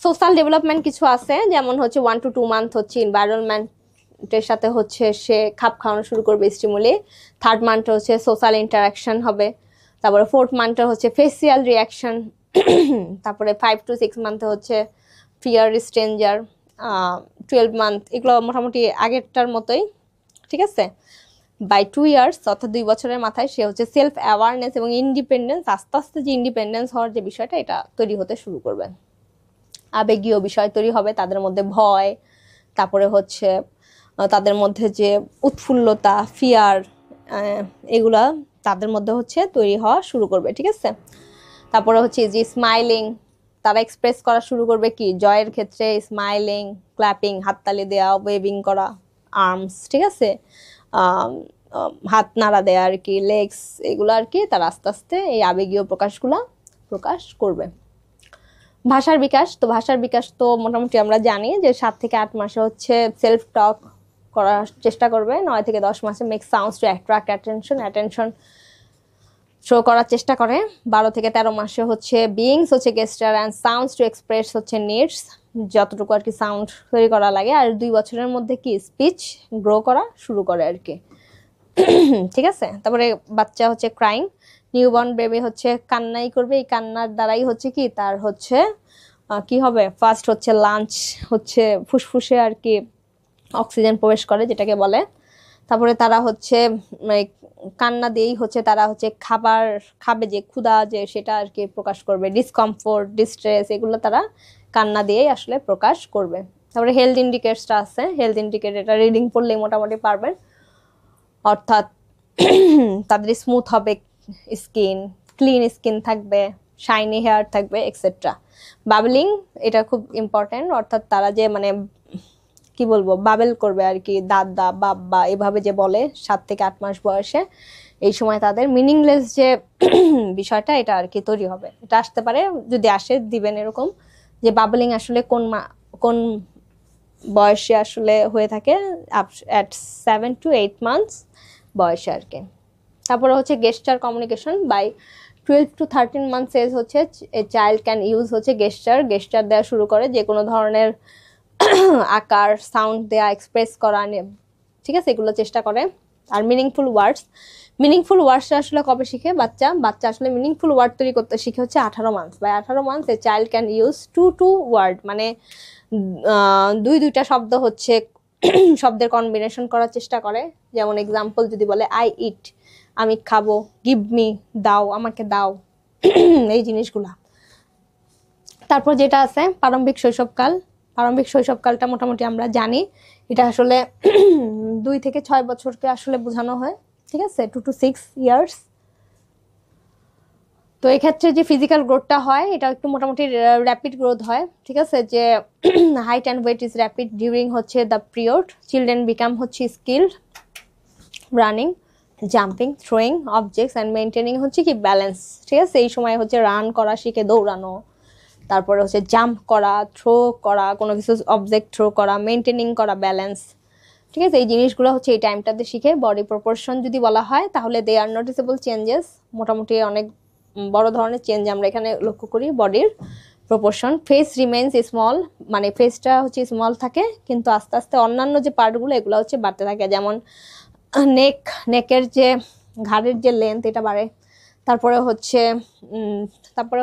সোশ্যাল ডেভেলপমেন্ট কিছু আছে, যেমন হচ্ছে 1 to 2 মান্থ হচ্ছে এনভায়রনমেন্টের সাথে হচ্ছে সে খাপ খাওয়ানো শুরু করবে স্টিমুলি। 3rd মান্থ হচ্ছে সোশ্যাল ইন্টারাকশন হবে। তারপরে 4th মান্থে হচ্ছে ফেসিয়াল রিয়াকশন। তারপরে 5 to 6 মান্থে হচ্ছে ফিয়ার স্ট্রেঞ্জার। 12 মান্থ এগুলো মোটামুটি আগেরটার মতোই, ঠিক আছে। বাই 2 ইয়ার্স অর্থাৎ 2 বছরের মাথায় সে হচ্ছে সেলফ অ্যাওয়ারনেস এবং ইন্ডিপেন্ডেন্স, আস্তে আস্তে যে ইন্ডিপেন্ডেন্স হওয়ার যে বিষয়টা এটা তৈরি হতে শুরু করবে। আবেগীয় বিষয় তৈরি হবে তাদের মধ্যে, ভয়, তারপরে হচ্ছে তাদের মধ্যে যে উৎফুল্লতা, ফিয়ার, এগুলা তাদের মধ্যে হচ্ছে তৈরি হওয়া শুরু করবে, ঠিক আছে। তারপরে হচ্ছে যে স্মাইলিং, তারা এক্সপ্রেস করা শুরু করবে কি জয়ের ক্ষেত্রে স্মাইলিং, ক্ল্যাপিং, হাততালি দেওয়া, ওয়েভিং করা, আর্মস, ঠিক আছে, হাত নাড়া দেয়া আর কি, লেগস, এগুলো আর কি তারা আস্তে আস্তে এই আবেগীয় প্রকাশগুলা প্রকাশ করবে। ভাষার বিকাশ, তো ভাষার বিকাশ তো মোটামুটি আমরা জানি যে 7 থেকে 8 মাসে হচ্ছে সেলফ টক করার চেষ্টা করবে। 9 থেকে 10 মাসে make sounds two attract attention show করার চেষ্টা করে। 12 থেকে 13 মাসে হচ্ছে বিইংস হচ্ছে গেস্টার অ্যান্ড সাউন্ডস টু এক্সপ্রেস হচ্ছে নিডস, যতটুকু আর কি সাউন্ড তৈরি করা লাগে। আর 2 বছরের মধ্যে কি স্পিচ গ্রো করা শুরু করে আর কি, ঠিক আছে। তারপরে বাচ্চা হচ্ছে ক্রাইং, নিউবর্ন বেবি হচ্ছে কান্নাই করবে। এই কান্নার দ্বারাই হচ্ছে কি তার হচ্ছে কি হবে, ফার্স্ট হচ্ছে লাঞ্চ হচ্ছে ফুসফুসে আর কি অক্সিজেন প্রবেশ করে যেটাকে বলে। তারপরে তারা হচ্ছে কান্না দিয়েই হচ্ছে তারা হচ্ছে খাবার খাবে, যে ক্ষুধা যে সেটা আর কি প্রকাশ করবে। ডিসকমফোর্ট, ডিস্ট্রেস এগুলো তারা কান্না দিয়েই আসলে প্রকাশ করবে। তারপরে হেলথ ইন্ডিকেটরসটা আছে, হেলথ ইন্ডিকেটর এটা রিডিং পড়লেই মোটামুটি পারবেন। অর্থাৎ তাদের স্মুথ হবে স্কিন, ক্লিন স্কিন থাকবে, শাইনি হেয়ার থাকবে, এক্সেট্রা। বাবলিং এটা খুব ইম্পর্টেন্ট, অর্থাৎ তারা যে মানে কি বলবো বাবেল করবে আর কি, দাদা বাব্বা এভাবে যে বলে 7 থেকে 8 মাস বয়সে, এই সময় তাদের মিনিংলেস যে বিষয়টা এটা আর কি তৈরি হবে। এটা আসতে পারে, যদি আসে দিবেন এরকম যে বাবলিং আসলে কোন বয়সে আসলে হয়ে থাকে, at 7 to 8 months বয়সে আর কি। তারপরে হচ্ছে gesture communication by 12 to 13 months age হচ্ছে চাইল্ড ক্যান ইউজ হচ্ছে গেস্টার দেওয়া শুরু করে, যে কোনো ধরনের আকার, সাউন্ড দেয়া, এক্সপ্রেস করা, ঠিক আছে, এগুলো চেষ্টা করে। আর মিনিংফুল ওয়ার্ডসটা আসলে কবে শিখে বাচ্চা আসলে মিনিংফুল ওয়ার্ড তৈরি করতে শিখে হচ্ছে 18 months. By 18 months a child can use 2 word, মানে 2টা শব্দ হচ্ছে শব্দের কম্বিনেশন করার চেষ্টা করে। যেমন এক্সাম্পল যদি বলে আই ইট, আমি খাবো, গিভ মি দাও, আমাকে দাও, এই জিনিসগুলা। তারপর যেটা আছে প্রারম্ভিক শৈশবকালটা মোটামুটি আমরা জানি, এটা আসলে 2 থেকে 6 বছরকে আসলে বোঝানো হয়, ঠিক আছে, 2 to 6 ইয়ার্স। তো এক্ষেত্রে যে ফিজিক্যাল গ্রোথটা হয় এটা একটু মোটামুটি র্যাপিড গ্রোথ হয়, ঠিক আছে, যে height and weight is rapid during হচ্ছে দ্য পিরিয়ড। চিলড্রেন বিকাম হচ্ছে skilled running, jumping, throwing objects and maintaining হচ্ছে কি ব্যালেন্স, ঠিক আছে। এই সময় হচ্ছে রান করা শিখে, দৌড়ানো, তারপরে হচ্ছে জাম্প করা, থ্রো করা, কোনো কিছু অবজেক্ট থ্রো করা, মেনটেনিং করা ব্যালেন্স, ঠিক আছে। এই জিনিসগুলো হচ্ছে এই টাইমটাতে শিখে। বডি প্রপোর্শন যদি বলা হয় তাহলে দে আর নোটিসেবল চেঞ্জেস, মোটামুটি অনেক বড় ধরনের চেঞ্জ আমরা এখানে লক্ষ্য করি বডির প্রপোর্শন। ফেস রিমেইনস স্মল, মানে ফেসটা হচ্ছে স্মল থাকে কিন্তু আস্তে আস্তে অন্যান্য যে পার্টগুলো এগুলো হচ্ছে বাড়তে থাকে, যেমন নেকের যে ঘাড়ের যে লেন্থ এটা বাড়ে। তারপরে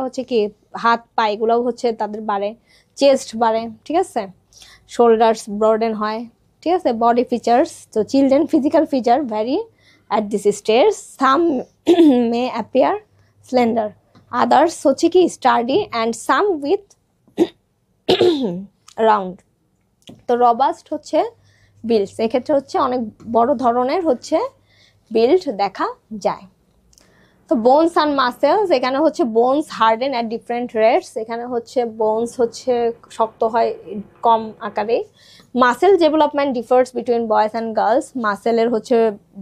হচ্ছে কি হাত পা এগুলোও হচ্ছে তাদের বাড়ে, চেস্ট বাড়ে, ঠিক আছে, শোল্ডার্স ব্রডেন হয়, ঠিক আছে। বডি ফিচার্স, তো children physical feature vary at this stage, some may appear slender, others হচ্ছে কি sturdy and some with round. তো রবাস্ট হচ্ছে বিল্ড, এক্ষেত্রে হচ্ছে অনেক বড় ধরনের হচ্ছে বিল্ড দেখা যায়। তো বোনস অ্যান্ড মাসেলস, এখানে হচ্ছে bones harden at different rates, এখানে হচ্ছে বোনস হচ্ছে শক্ত হয় কম আকারে। Muscle development differs between boys and girls, মাসেলের হচ্ছে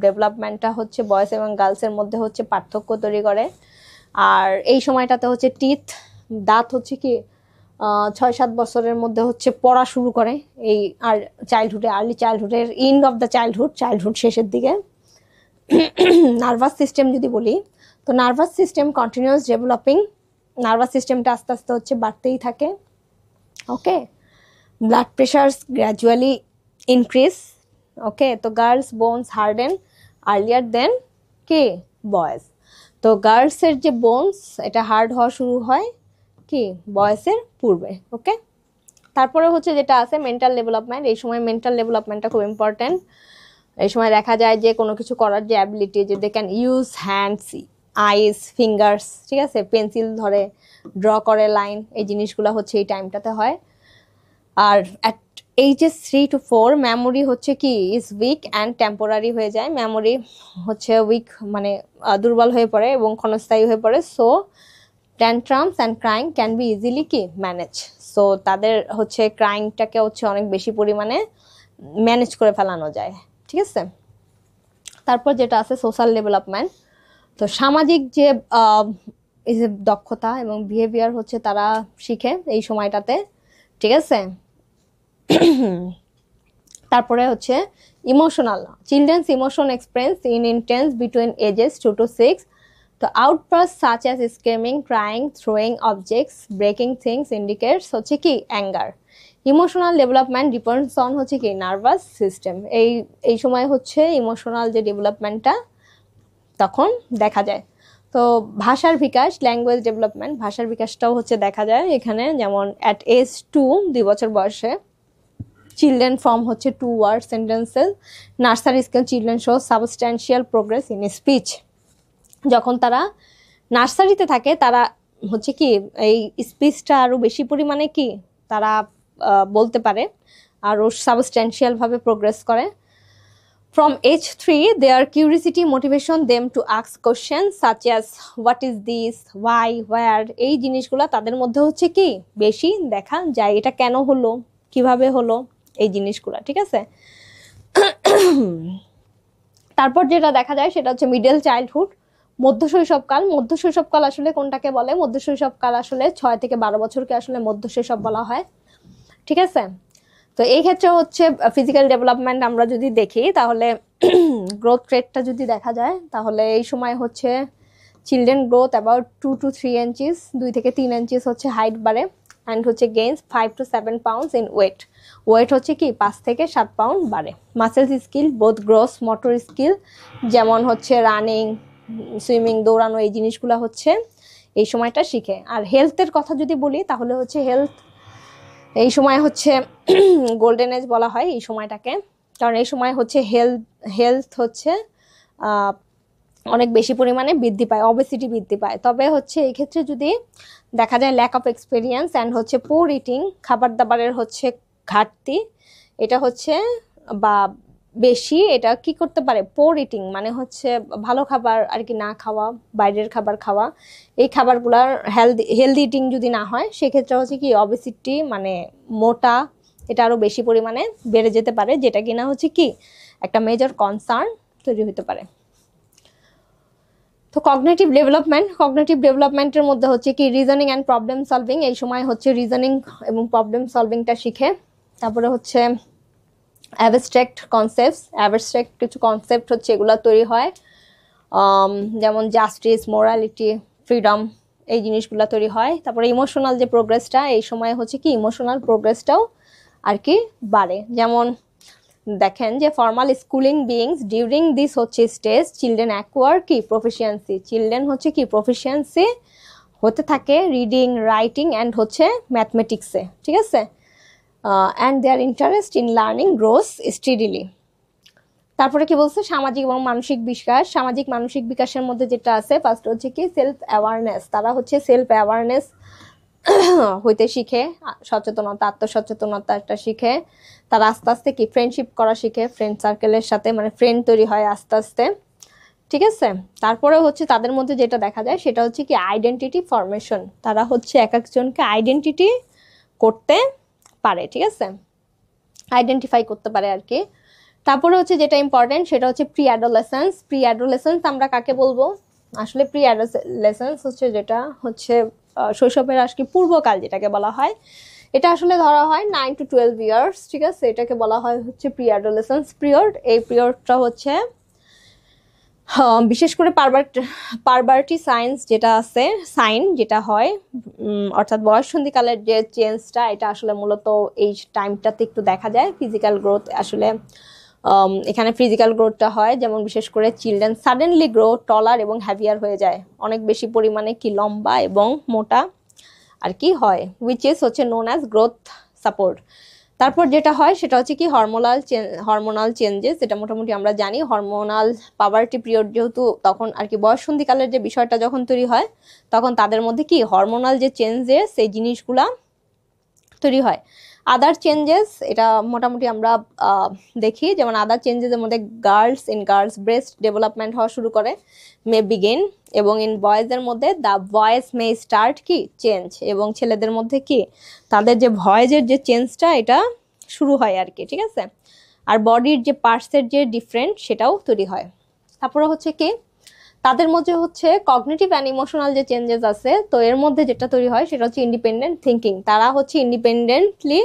ডেভেলপমেন্টটা হচ্ছে বয়েজ এবং গার্লসের মধ্যে হচ্ছে পার্থক্য তৈরি করে। আর এই সময়টাতে হচ্ছে টিথ, দাঁত হচ্ছে কি 6-7 বছরের মধ্যে হচ্ছে পড়া শুরু করে, এই আর চাইল্ডহুডে, আর্লি চাইল্ডহুডের এন্ড অফ দ্য চাইল্ডহুড শেষের দিকে। নার্ভাস সিস্টেম যদি বলি, তো nervous system continuous developing, nervous সিস্টেমটা আস্তে আস্তে হচ্ছে বাড়তেই থাকে। Okay, blood pressure gradually increase. Okay, তো girls bones harden earlier than কি বয়েজ। তো গার্লসের যে বোনস এটা হার্ড হওয়া শুরু হয় কি বয়েসের পূর্বে। ওকে, তারপরে হচ্ছে যেটা আছে মেন্টাল ডেভেলপমেন্ট, এই সময় মেন্টাল ডেভেলপমেন্টটা খুব ইম্পর্টেন্ট। এই সময় দেখা যায় যে কোনো কিছু করার যে অ্যাবিলিটি, যে they can use hands, eyes, fingers, ঠিক আছে, পেন্সিল ধরে ড্র করে লাইন, এই জিনিসগুলো হচ্ছে এই টাইমটাতে হয়। আর অ্যাট এইজেস 3 to 4 মেমোরি হচ্ছে কি ইজ উইক অ্যান্ড টেম্পোরারি হয়ে যায়, মেমোরি হচ্ছে উইক মানে দুর্বল হয়ে পড়ে এবং ক্ষণস্থায়ী হয়ে পড়ে। So tantrums and crying can be easily কি ম্যানেজ, সো তাদের হচ্ছে ক্রাইংটাকে হচ্ছে অনেক বেশি পরিমাণে ম্যানেজ করে ফেলানো যায়, ঠিক আছে। তারপর যেটা আছে সোশ্যাল ডেভেলপমেন্ট, তো সামাজিক যে এই যে দক্ষতা এবং বিহেভিয়ার হচ্ছে তারা শিখে এই সময়টাতে, ঠিক আছে। তারপরে হচ্ছে emotional, children's emotion express in intense between ages 2 to 6, তো outburst such as screaming, crying, throwing objects, breaking things indicates হচ্ছে কি anger. Emotional development depends on হচ্ছে কি নার্ভাস সিস্টেম, এই সময় হচ্ছে ইমোশনাল যে ডেভেলপমেন্টটা তখন দেখা যায়। তো ভাষার বিকাশ, ল্যাঙ্গুয়েজ ডেভেলপমেন্ট, ভাষার বিকাশটাও হচ্ছে দেখা যায় এখানে, যেমন অ্যাট এজ 2 বছর বয়সে চিলড্রেন ফর্ম হচ্ছে 2 word sentences, nursery school children show substantial progress in speech. যখন তারা নার্সারিতে থাকে তারা হচ্ছে কি এই স্পিচটা আরও বেশি পরিমাণে কি তারা বলতে পারে, আরও সাবস্ট্যান্সিয়ালভাবে প্রোগ্রেস করে। From age 3, their curiosity motivation them to ask questions such as what is this, why, where, এই জিনিসগুলো তাদের মধ্যে হচ্ছে কি বেশি দেখা যায়, এটা কেন হলো, কিভাবে হলো, এই জিনিসগুলো, ঠিক আছে। তারপর যেটা দেখা যায় সেটা হচ্ছে মিডল চাইল্ডহুড, মধ্যশৈশবকাল। মধ্যশৈশবকাল আসলে কোনটাকে বলে? মধ্যশৈশবকাল আসলে 6 থেকে 12 বছরকে আসলে মধ্যশৈশব বলা হয়, ঠিক আছে। তো এই ক্ষেত্রে হচ্ছে ফিজিক্যাল ডেভেলপমেন্ট আমরা যদি দেখি তাহলে গ্রোথ রেটটা যদি দেখা যায় তাহলে এই সময় হচ্ছে children growth about 2 to 3 inches, 2 থেকে 3 ইঞ্চিস হচ্ছে হাইট বাড়ে, অ্যান্ড হচ্ছে gains 5 to 7 pounds in weight হচ্ছে কি 5 থেকে 7 পাউন্ড বাড়ে। Muscles skill both gross motor skill, যেমন হচ্ছে রানিং, সুইমিং, দৌড়ানো, এই জিনিসগুলো হচ্ছে এই সময়টা শিখে। আর হেলথের কথা যদি বলি তাহলে হচ্ছে হেলথ এই সময় হচ্ছে গোল্ডেন এজ বলা হয় এই সময়টাকে, কারণ এই সময় হচ্ছে হেলথ হচ্ছে অনেক বেশি পরিমাণে বৃদ্ধি পায়, অবেসিটি বৃদ্ধি পায়। তবে হচ্ছে এই ক্ষেত্রে যদি দেখা যায় ল্যাক অফ এক্সপিরিয়েন্স অ্যান্ড হচ্ছে পুর ইটিং, খাবার দাবারের হচ্ছে ঘাটতি, এটা হচ্ছে বা বেশি, এটা কি করতে পারে, পোর ইটিং মানে হচ্ছে ভালো খাবার আর কি না খাওয়া, বাইরের খাবার খাওয়া, এই খাবারগুলার হেলদি ইটিং যদি না হয় সেক্ষেত্রে হচ্ছে কি অবেসিটি মানে মোটা, এটা আরও বেশি পরিমাণে বেড়ে যেতে পারে, যেটা কিনা হচ্ছে কি একটা মেজর কনসার্ন তৈরি হতে পারে। তো কগনিটিভ ডেভেলপমেন্টের মধ্যে হচ্ছে কি রিজনিং অ্যান্ড প্রবলেম সলভিং, এই সময় হচ্ছে রিজনিং এবং প্রবলেম সলভিংটা শিখে। তারপরে হচ্ছে অ্যাবস্ট্রাক্ট কিছু কনসেপ্ট হচ্ছে এগুলো তৈরি হয়, যেমন জাস্টিস, মোরালিটি, ফ্রিডম, এই জিনিসগুলো তৈরি হয়। তারপরে ইমোশনাল যে প্রোগ্রেসটা, এই সময় হচ্ছে কি ইমোশনাল প্রোগ্রেসটাও আর কি বাড়ে। যেমন দেখেন যে formal schooling beings during this হচ্ছে স্টেজ চিলড্রেন অ্যাকোয়ার কি প্রফিসিয়েন্সি, চিলড্রেন হচ্ছে কি প্রফিসিয়েন্সি হতে থাকে রিডিং, রাইটিং অ্যান্ড হচ্ছে ম্যাথমেটিক্সে, ঠিক আছে। And their interest in learning gross steadily. তারপরে কি বলছে সামাজিক এবং মানসিক বিকাশ, সামাজিক মানসিক বিকাশের মধ্যে যেটা আছে ফার্স্ট হচ্ছে কি সেলফ অ্যাওয়ারনেস, তারা হচ্ছে সেলফ অ্যাওয়ারনেস হইতে শিখে, সচেতনতা আত্মসচেতনতা একটা শিখে, তারা আস্তে আস্তে কি ফ্রেন্ডশিপ করা শিখে, ফ্রেন্ড সার্কেলের সাথে মানে ফ্রেন্ড তৈরি হয় আস্তে আস্তে, ঠিক আছে। তারপরে হচ্ছে তাদের মধ্যে যেটা দেখা যায় সেটা হচ্ছে কি আইডেন্টিটি ফরমেশন, তারা হচ্ছে এক একজনকে আইডেন্টিটি করতে পারে, ঠিক আছে, আইডেন্টিফাই করতে পারে আর কি। তারপরে হচ্ছে যেটা ইম্পর্টেন্ট সেটা হচ্ছে প্রি অ্যাডোলেসেন্স। প্রি অ্যাডোলেসেন্স আমরা কাকে বলবো? আসলে প্রি অ্যাডোলেসেন্স হচ্ছে যেটা হচ্ছে শৈশবের আর কি পূর্বকাল যেটাকে বলা হয়, এটা আসলে ধরা হয় 9 to 12 ইয়ার্স, ঠিক আছে, এটাকে বলা হয় হচ্ছে প্রি অ্যাডোলেসেন্স পিরিয়ড। এই পিরিয়ডটা হচ্ছে বিশেষ করে পারভার্টি সাইন্স যেটা আছে, সাইন যেটা হয়, অর্থাৎ বয়ঃসন্ধিকালের যে চেঞ্জটা, এটা আসলে মূলত এই টাইমটাতে একটু দেখা যায়। ফিজিক্যাল গ্রোথ আসলে এখানে ফিজিক্যাল গ্রোথটা হয়, যেমন বিশেষ করে চিলড্রেন সাডেনলি গ্রো টলার এবং হ্যাভিয়ার হয়ে যায়, অনেক বেশি পরিমাণে কি লম্বা এবং মোটা আর কি হয়, উইচ ইজ হচ্ছে নোন অ্যাজ গ্রোথ সাপোর্ট। তারপর যেটা হয় সেটা হচ্ছে কি হরমোনাল চেঞ্জেস, যেটা মোটামুটি আমরা জানি। হরমোনাল পাভার্টি পিরিয়ড যেহেতু তখন আর কি বয়ঃসন্ধিকালের যে বিষয়টা যখন তৈরি হয়, তখন তাদের মধ্যে কি হরমোনাল যে চেঞ্জেস সেই জিনিসগুলা তৈরি হয়। আদার চেঞ্জেস এটা মোটামুটি আমরা দেখি, যেমন আদার চেঞ্জেসের মধ্যে গার্লস ব্রেস্ট ডেভেলপমেন্ট হওয়া শুরু করে, মে বিগিন, এবং ইন বয়েজের মধ্যে দ্য ভয়েস মে স্টার্ট কি চেঞ্জ, এবং ছেলেদের মধ্যে কি তাদের যে ভয়েসের যে চেঞ্জটা এটা শুরু হয় আর কি, ঠিক আছে। আর বডির যে পার্টসের যে ডিফারেন্ট সেটাও তৈরি হয়। তারপরে হচ্ছে কি তাদের মধ্যে হচ্ছে কগনিটিভ অ্যান্ড ইমোশনাল যে চেঞ্জেস আছে, তো এর মধ্যে যেটা তৈরি হয় সেটা হচ্ছে ইন্ডিপেন্ডেন্ট থিঙ্কিং, তারা হচ্ছে ইন্ডিপেন্ডেন্টলি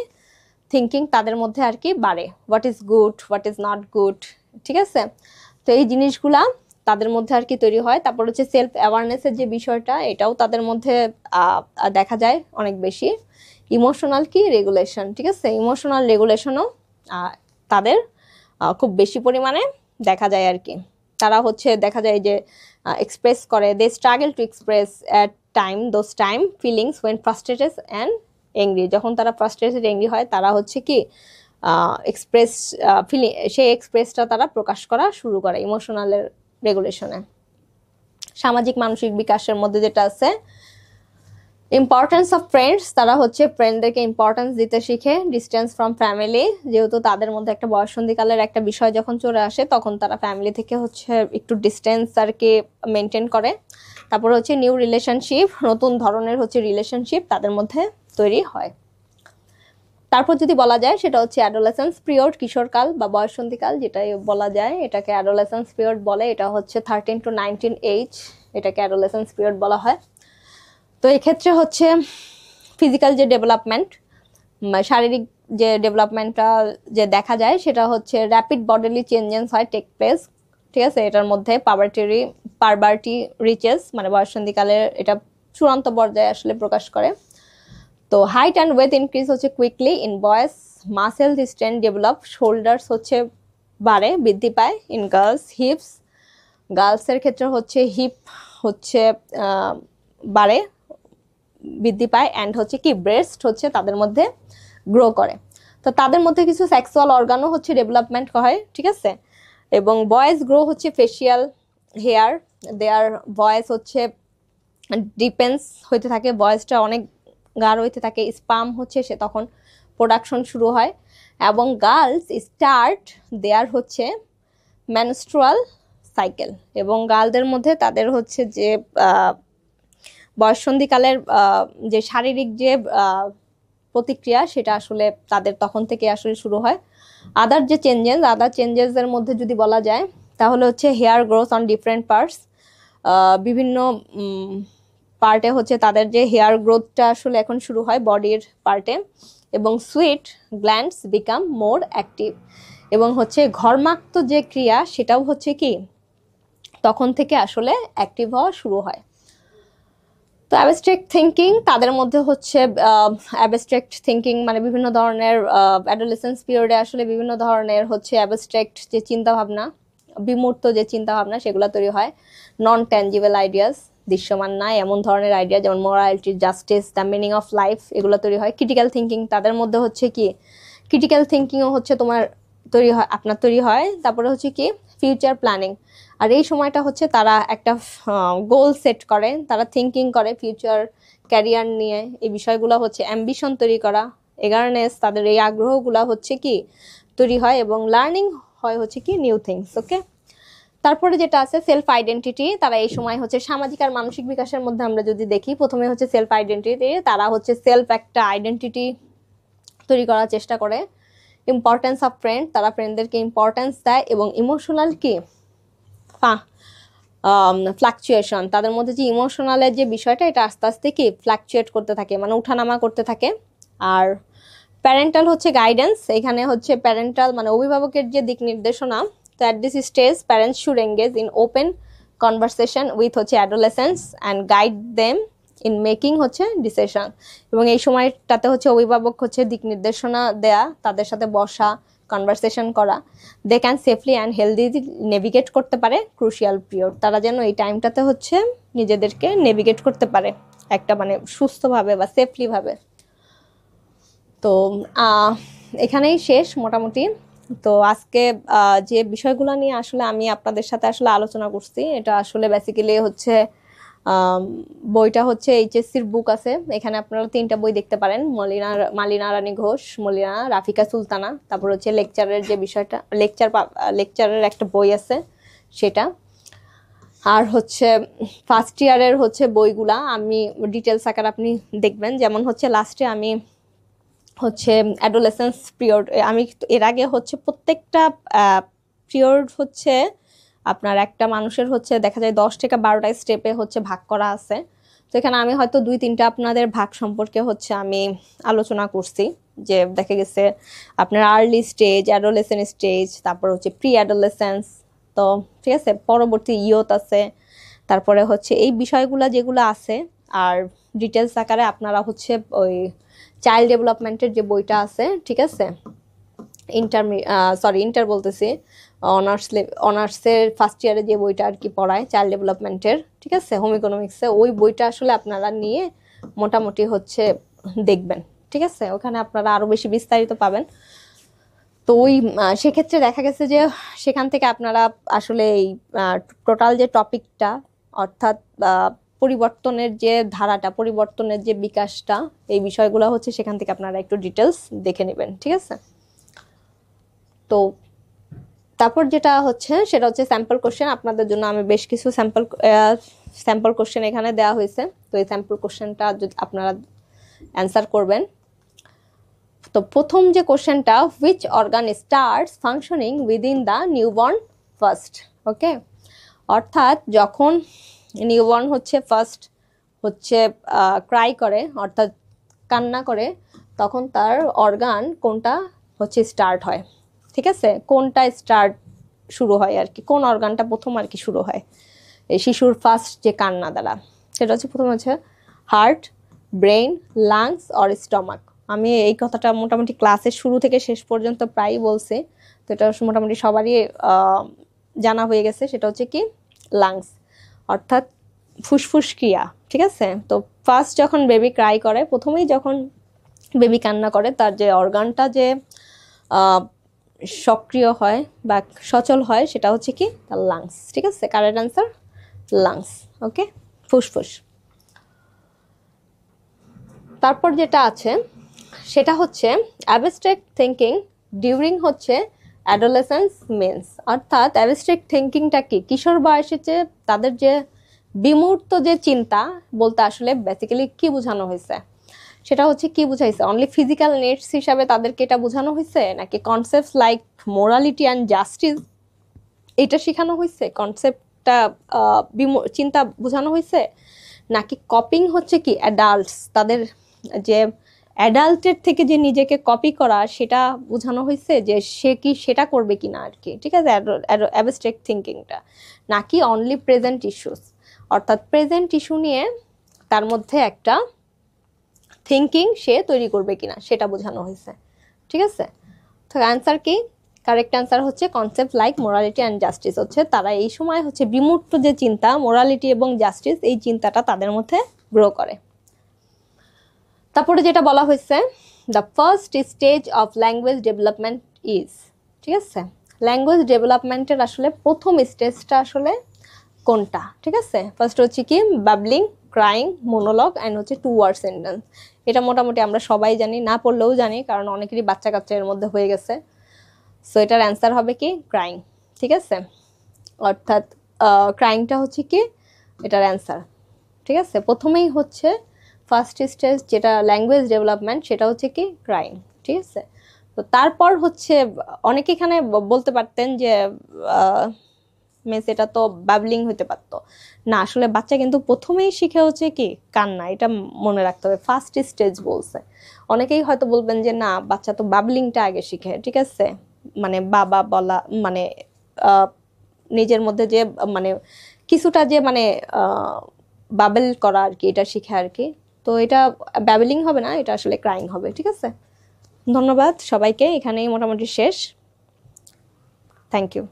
থিঙ্কিং তাদের মধ্যে আর কি বাড়ে, what is good what is not good, ঠিক আছে। তো এই জিনিসগুলা তাদের মধ্যে আর কি তৈরি হয়। তারপর হচ্ছে সেলফ অ্যাওয়ারনেসের যে বিষয়টা, এটাও তাদের মধ্যে দেখা যায় অনেক বেশি। ইমোশনাল কি রেগুলেশন, ঠিক আছে, ইমোশনাল রেগুলেশনও তাদের খুব বেশি পরিমাণে দেখা যায় আর কি। তারা হচ্ছে দেখা যায় যে এক্সপ্রেস করে, they struggle to express at those time feelings when frustrated and angry, যখন তারা ফ্রাস্ট্রেটেড এংরি হয় তারা হচ্ছে কি এক্সপ্রেস সেই এক্সপ্রেসটা তারা প্রকাশ করা শুরু করে ইমোশনালের রেগুলেশনে। সামাজিক মানসিক বিকাশের মধ্যে যেটা আছে ইম্পর্টেন্স অফ ফ্রেন্ডস, তারা হচ্ছে ফ্রেন্ডদেরকে ইম্পর্টেন্স দিতে শিখে। ডিস্টেন্স ফ্রম ফ্যামিলি, যেহেতু তাদের মধ্যে একটা বয়ঃসন্ধিকালের একটা বিষয় যখন চলে আসে তখন তারা ফ্যামিলি থেকে হচ্ছে একটু ডিস্টেন্স আর কি মেনটেন করে। তারপর হচ্ছে নিউ রিলেশনশিপ, নতুন ধরনের হচ্ছে রিলেশনশিপ তাদের মধ্যে তৈরি হয়। তারপর যদি বলা যায় সেটা হচ্ছে অ্যাডোলেসেন্স পিরিয়ড, কিশোরকাল বা বয়ঃসন্ধিকাল যেটাই বলা যায়, এটাকে অ্যাডোলেসেন্স পিরিয়ড বলে। এটা হচ্ছে 13 to 19 এজ, এটাকে অ্যাডোলেসেন্স পিরিয়ড বলা হয়। তো এক্ষেত্রে হচ্ছে ফিজিক্যাল যে ডেভেলপমেন্ট, শারীরিক যে ডেভেলপমেন্টটা যে দেখা যায় সেটা হচ্ছে র্যাপিড বডিলি চেঞ্জেস হয় টেক প্লেস, ঠিক আছে। এটার মধ্যে পারভার্টি রিচেস, মানে বয়ঃসন্ধিকালের এটা চূড়ান্ত পর্যায়ে আসলে প্রকাশ করে। তো হাইট অ্যান্ড ওয়েথ ইনক্রিজ হচ্ছে quickly in boys, muscle strength develop, shoulders হচ্ছে বাড়ে বৃদ্ধি পায়। ইন গার্লসের ক্ষেত্রে হচ্ছে হিপ হচ্ছে বাড়ে বৃদ্ধি পায়, অ্যান্ড হচ্ছে কি ব্রেস্ট হচ্ছে তাদের মধ্যে গ্রো করে। তো তাদের মধ্যে কিছু সেক্সুয়াল অর্গানও হচ্ছে ডেভেলপমেন্ট হয়, ঠিক আছে। এবং বয়েজ গ্রো হচ্ছে ফেসিয়াল হেয়ার, দেয়ার ভয়েস হচ্ছে ডিপেন্স হইতে থাকে, ভয়েসটা অনেক গাঢ় হইতে থাকে। স্পাম হচ্ছে সে তখন প্রোডাকশন শুরু হয়। এবং গার্লস স্টার্ট দেয়ার হচ্ছে মেনস্ট্রুয়াল সাইকেল, এবং গার্লদের মধ্যে তাদের হচ্ছে যে বয়ঃসন্ধিকালের যে শারীরিক যে প্রতিক্রিয়া সেটা আসলে তাদের তখন থেকে আসলে শুরু হয়। আদার চেঞ্জেসের মধ্যে যদি বলা যায় তাহলে হচ্ছে hair growth on different parts, বিভিন্ন পার্টে হচ্ছে তাদের যে হেয়ার গ্রোথটা আসলে এখন শুরু হয় বডির পার্টে। এবং sweet glands become more active, এবং হচ্ছে ঘর্মাক্ত যে ক্রিয়া সেটাও হচ্ছে কি তখন থেকে আসলে অ্যাক্টিভ হওয়া শুরু হয়। তো অ্যাবস্ট্রাক্ট থিঙ্কিং তাদের মধ্যে হচ্ছে অ্যাবস্ট্রাক্ট থিঙ্কিং মানে বিভিন্ন ধরনের অ্যাডোলেসেন্স পিরিয়ডে আসলে বিভিন্ন ধরনের হচ্ছে অ্যাবস্ট্রাক্ট যে চিন্তাভাবনা, বিমূর্ত যে চিন্তাভাবনা সেগুলো তৈরি হয়। নন ট্যাঞ্জিবল আইডিয়াস, দৃশ্যমান না এমন ধরনের আইডিয়া, যেমন morality, justice, the meaning of life, এগুলো তৈরি হয়। ক্রিটিক্যাল থিঙ্কিং তাদের মধ্যে হচ্ছে কি ক্রিটিক্যাল থিঙ্কিংও হচ্ছে আপনার তৈরি হয়। তারপরে হচ্ছে কি ফিউচার প্ল্যানিং, আর এই সময়টা হচ্ছে তারা একটা গোল সেট করে, তারা থিঙ্কিং করে ফিউচার ক্যারিয়ার নিয়ে এই বিষয়গুলো হচ্ছে অ্যাম্বিশন তৈরি করা, এগারনেস, তাদের এই আগ্রহগুলা হচ্ছে কি তৈরি হয়, এবং লার্নিং হয় হচ্ছে কি নিউ থিংস। ওকে, তারপরে যেটা আছে সেলফ আইডেন্টিটি, তারা এই সময় হচ্ছে সামাজিক আর মানসিক বিকাশের মধ্যে আমরা যদি দেখি, প্রথমে হচ্ছে সেলফ আইডেন্টিটি, তারা হচ্ছে সেলফ একটা আইডেন্টিটি তৈরি করার চেষ্টা করে। ইম্পর্টেন্স অফ ফ্রেন্ড, তারা ফ্রেন্ডদেরকে ইম্পর্টেন্স দেয়, এবং ইমোশনাল কি ফ্লাকচুয়েশন, তাদের মধ্যে যে ইমোশনালের যে বিষয়টা, এটা আস্তে আস্তে কি ফ্লাকচুয়েট করতে থাকে, মানে উঠানামা করতে থাকে। আর প্যারেন্টাল হচ্ছে গাইডেন্স, এখানে হচ্ছে প্যারেন্টাল মানে অভিভাবকের যে দিক নির্দেশনা। তো at this stage parents should engage in open conversation with হচ্ছে adolescents and guide them in making হচ্ছে ডিসিশন, এবং এই সময়টাতে হচ্ছে অভিভাবক হচ্ছে দিক নির্দেশনা দেয়া, তাদের সাথে বসা, কনভারসেশন করা। They can safely and healthy navigate করতে পারে ক্রুশিয়াল পিরিয়ড, তারা যেন এই টাইমটাতে হচ্ছে নিজেদেরকে নেভিগেট করতে পারে একটা মানে সুস্থভাবে বা সেফলি ভাবে। তো এখানেই শেষ মোটামুটি। তো আজকে যে বিষয়গুলো নিয়ে আসলে আমি আপনাদের সাথে আসলে আলোচনা করছি, এটা আসলে বেসিক্যালি হচ্ছে বইটা হচ্ছে এইচএসসির বুক আছে, এখানে আপনারা 3টা বই দেখতে পারেন, মালিনা রানী ঘোষ, মলিনা, রাফিকা সুলতানা, তারপর হচ্ছে লেকচারের যে বিষয়টা, লেকচারের একটা বই আছে সেটা, আর হচ্ছে ফার্স্ট ইয়ারের হচ্ছে বইগুলা আমি ডিটেলস আকার আপনি দেখবেন। যেমন হচ্ছে লাস্টে আমি হচ্ছে অ্যাডোলেসেন্স পিরিয়ড, আমি এর আগে হচ্ছে প্রত্যেকটা পিরিয়ড হচ্ছে আপনার একটা মানুষের হচ্ছে দেখা যায় 10 থেকে 12টা স্টেপে হচ্ছে ভাগ করা আছে। তো এখানে আমি হয়তো 2-3টা আপনাদের ভাগ সম্পর্কে হচ্ছে আমি আলোচনা করছি, যে দেখা গেছে আপনার আর্লি স্টেজ, অ্যাডোলেসেন্ট স্টেজ, তারপর হচ্ছে প্রি অ্যাডোলেসেন্স, তো ঠিক আছে, পরবর্তী ইয়ত আছে, তারপরে হচ্ছে এই বিষয়গুলো যেগুলো আছে। আর ডিটেলস আকারে আপনারা হচ্ছে ওই চাইল্ড ডেভেলপমেন্টের যে বইটা আছে, ঠিক আছে, ইন্টার বলতেছি, অনার্সের ফার্স্ট ইয়ারে যে বইটা আর কি পড়ায় চাইল্ড ডেভেলপমেন্টের, ঠিক আছে, হোম ইকোনমিক্সে, ওই বইটা আসলে আপনারা নিয়ে মোটামুটি হচ্ছে দেখবেন, ঠিক আছে, ওখানে আপনারা আরো বেশি বিস্তারিত পাবেন। তো ওই সেক্ষেত্রে দেখা গেছে যে সেখান থেকে আপনারা আসলে এই টোটাল যে টপিকটা, অর্থাৎ পরিবর্তনের যে ধারাটা, পরিবর্তনের যে বিকাশটা, এই বিষয়গুলো হচ্ছে সেখান থেকে আপনারা একটু ডিটেলস দেখে নেবেন, ঠিক আছে। তো তারপর যেটা হচ্ছে সেটা হচ্ছে স্যাম্পল কোশ্চেন, আপনাদের জন্য আমি বেশ কিছু স্যাম্পল কোশ্চেন এখানে দেওয়া হয়েছে। তো এই স্যাম্পল কোশ্চেনটা আপনারা অ্যান্সার করবেন। তো প্রথম যে কোশ্চেনটা, which organ starts functioning within the newborn first. Okay, অর্থাৎ যখন নিউবর্ন হচ্ছে ফার্স্ট হচ্ছে ক্রাই করে, অর্থাৎ কান্না করে, তখন তার অর্গান কোনটা হচ্ছে স্টার্ট হয়, ঠিক আছে, কোনটা স্টার্ট শুরু হয় আর কি, কোন অর্গানটা প্রথম আর কি শুরু হয় এই শিশুর ফার্স্ট যে কান্না দ্বারা, সেটা হচ্ছে প্রথম হচ্ছে heart, brain, lungs or stomach. আমি এই কথাটা মোটামুটি ক্লাসের শুরু থেকে শেষ পর্যন্ত প্রায়ই বলছি, তো এটা মোটামুটি সবারই জানা হয়ে গেছে, সেটা হচ্ছে কি লাংস, অর্থাৎ ফুসফুস ক্রিয়া, ঠিক আছে। তো ফার্স্ট যখন বেবি ক্রাই করে, প্রথমেই যখন বেবি কান্না করে, তার যে অর্গানটা যে সক্রিয় হয় বা সচল হয়, সেটা হচ্ছে কি তার লাংস, ঠিক আছে, কারেক্ট আনসার লাংস। ওকে, ফুসফুস। তারপর যেটা আছে সেটা হচ্ছে অ্যাবস্ট্রাক্ট থিঙ্কিং ডিউরিং হচ্ছে অ্যাডোলেসেন্স মিন্স, অর্থাৎ অ্যাবস্ট্রাক্ট থিঙ্কিংটা কি, কিশোর বয়সে যে তাদের যে বিমূর্ত যে চিন্তা বলতে আসলে বেসিক্যালি কি বোঝানো হয়েছে, সেটা হচ্ছে কি বুঝাইছে, অনলি ফিজিক্যাল নিডস হিসাবে তাদেরকে এটা বোঝানো হয়েছে, নাকি concepts like morality and justice এটা শেখানো হয়েছে, কনসেপ্টটা চিন্তা বোঝানো হয়েছে, নাকি কপিং হচ্ছে কি অ্যাডাল্টস, তাদের যে অ্যাডাল্টের থেকে যে নিজেকে কপি করা সেটা বোঝানো হয়েছে, যে সে কি সেটা করবে কিনা আর কি, ঠিক আছে, অ্যাবস্ট্রাক্ট থিঙ্কিংটা, নাকি অনলি প্রেজেন্ট ইস্যুস, অর্থাৎ প্রেজেন্ট ইস্যু নিয়ে তার মধ্যে একটা থিঙ্কিং সে তৈরি করবে কিনা সেটা বোঝানো হয়েছে, ঠিক আছে। তো অ্যান্সার কি, কারেক্ট অ্যান্সার হচ্ছে concept like morality and justice, হচ্ছে তারা এই সময় হচ্ছে বিমূর্ত যে চিন্তা, মোরালিটি এবং জাস্টিস, এই চিন্তাটা তাদের মধ্যে গ্রো করে। তারপরে যেটা বলা হয়েছে, the first stage of language development is, ঠিক আছে, ল্যাঙ্গুয়েজ ডেভেলপমেন্টের আসলে প্রথম স্টেজটা আসলে কোনটা, ঠিক আছে, ফার্স্ট হচ্ছে কি বাবলিং, ক্রাইং, মোনোলগ অ্যান্ড হচ্ছে টু ওয়ার্ড সেন্টেন্স। এটা মোটামুটি আমরা সবাই জানি, না পড়লেও জানি, কারণ অনেকেরই বাচ্চা কাচ্চা এর মধ্যে হয়ে গেছে। সো এটার অ্যান্সার হবে কি ক্রাইং, ঠিক আছে? অর্থাৎ ক্রাইংটা হচ্ছে কি এটার অ্যান্সার, ঠিক আছে? প্রথমেই হচ্ছে ফার্স্ট স্টেজ যেটা ল্যাঙ্গুয়েজ ডেভেলপমেন্ট, সেটা হচ্ছে কি ক্রাইং, ঠিক আছে? তো তারপর হচ্ছে অনেকে এখানে বলতে পারতেন যে মিস এটা তো বাবলিং হতে পারতো না, আসলে বাচ্চা কিন্তু প্রথমেই শিখে হচ্ছে কি কান্না, এটা মনে রাখতে হবে। ফার্স্ট স্টেজ বলছে, অনেকেই হয়তো বলবেন যে না বাচ্চা তো বাবলিংটা আগে শিখে, ঠিক আছে? মানে বাবা বলা, মানে নিজের মধ্যে যে মানে কিছুটা যে মানে বাবেল করা আর কি, এটা শিখে আর কি। তো এটা ব্যাবলিং হবে না, এটা আসলে ক্রাইং হবে, ঠিক আছে? ধন্যবাদ সবাইকে, এখানেই মোটামুটি শেষ। Thank you.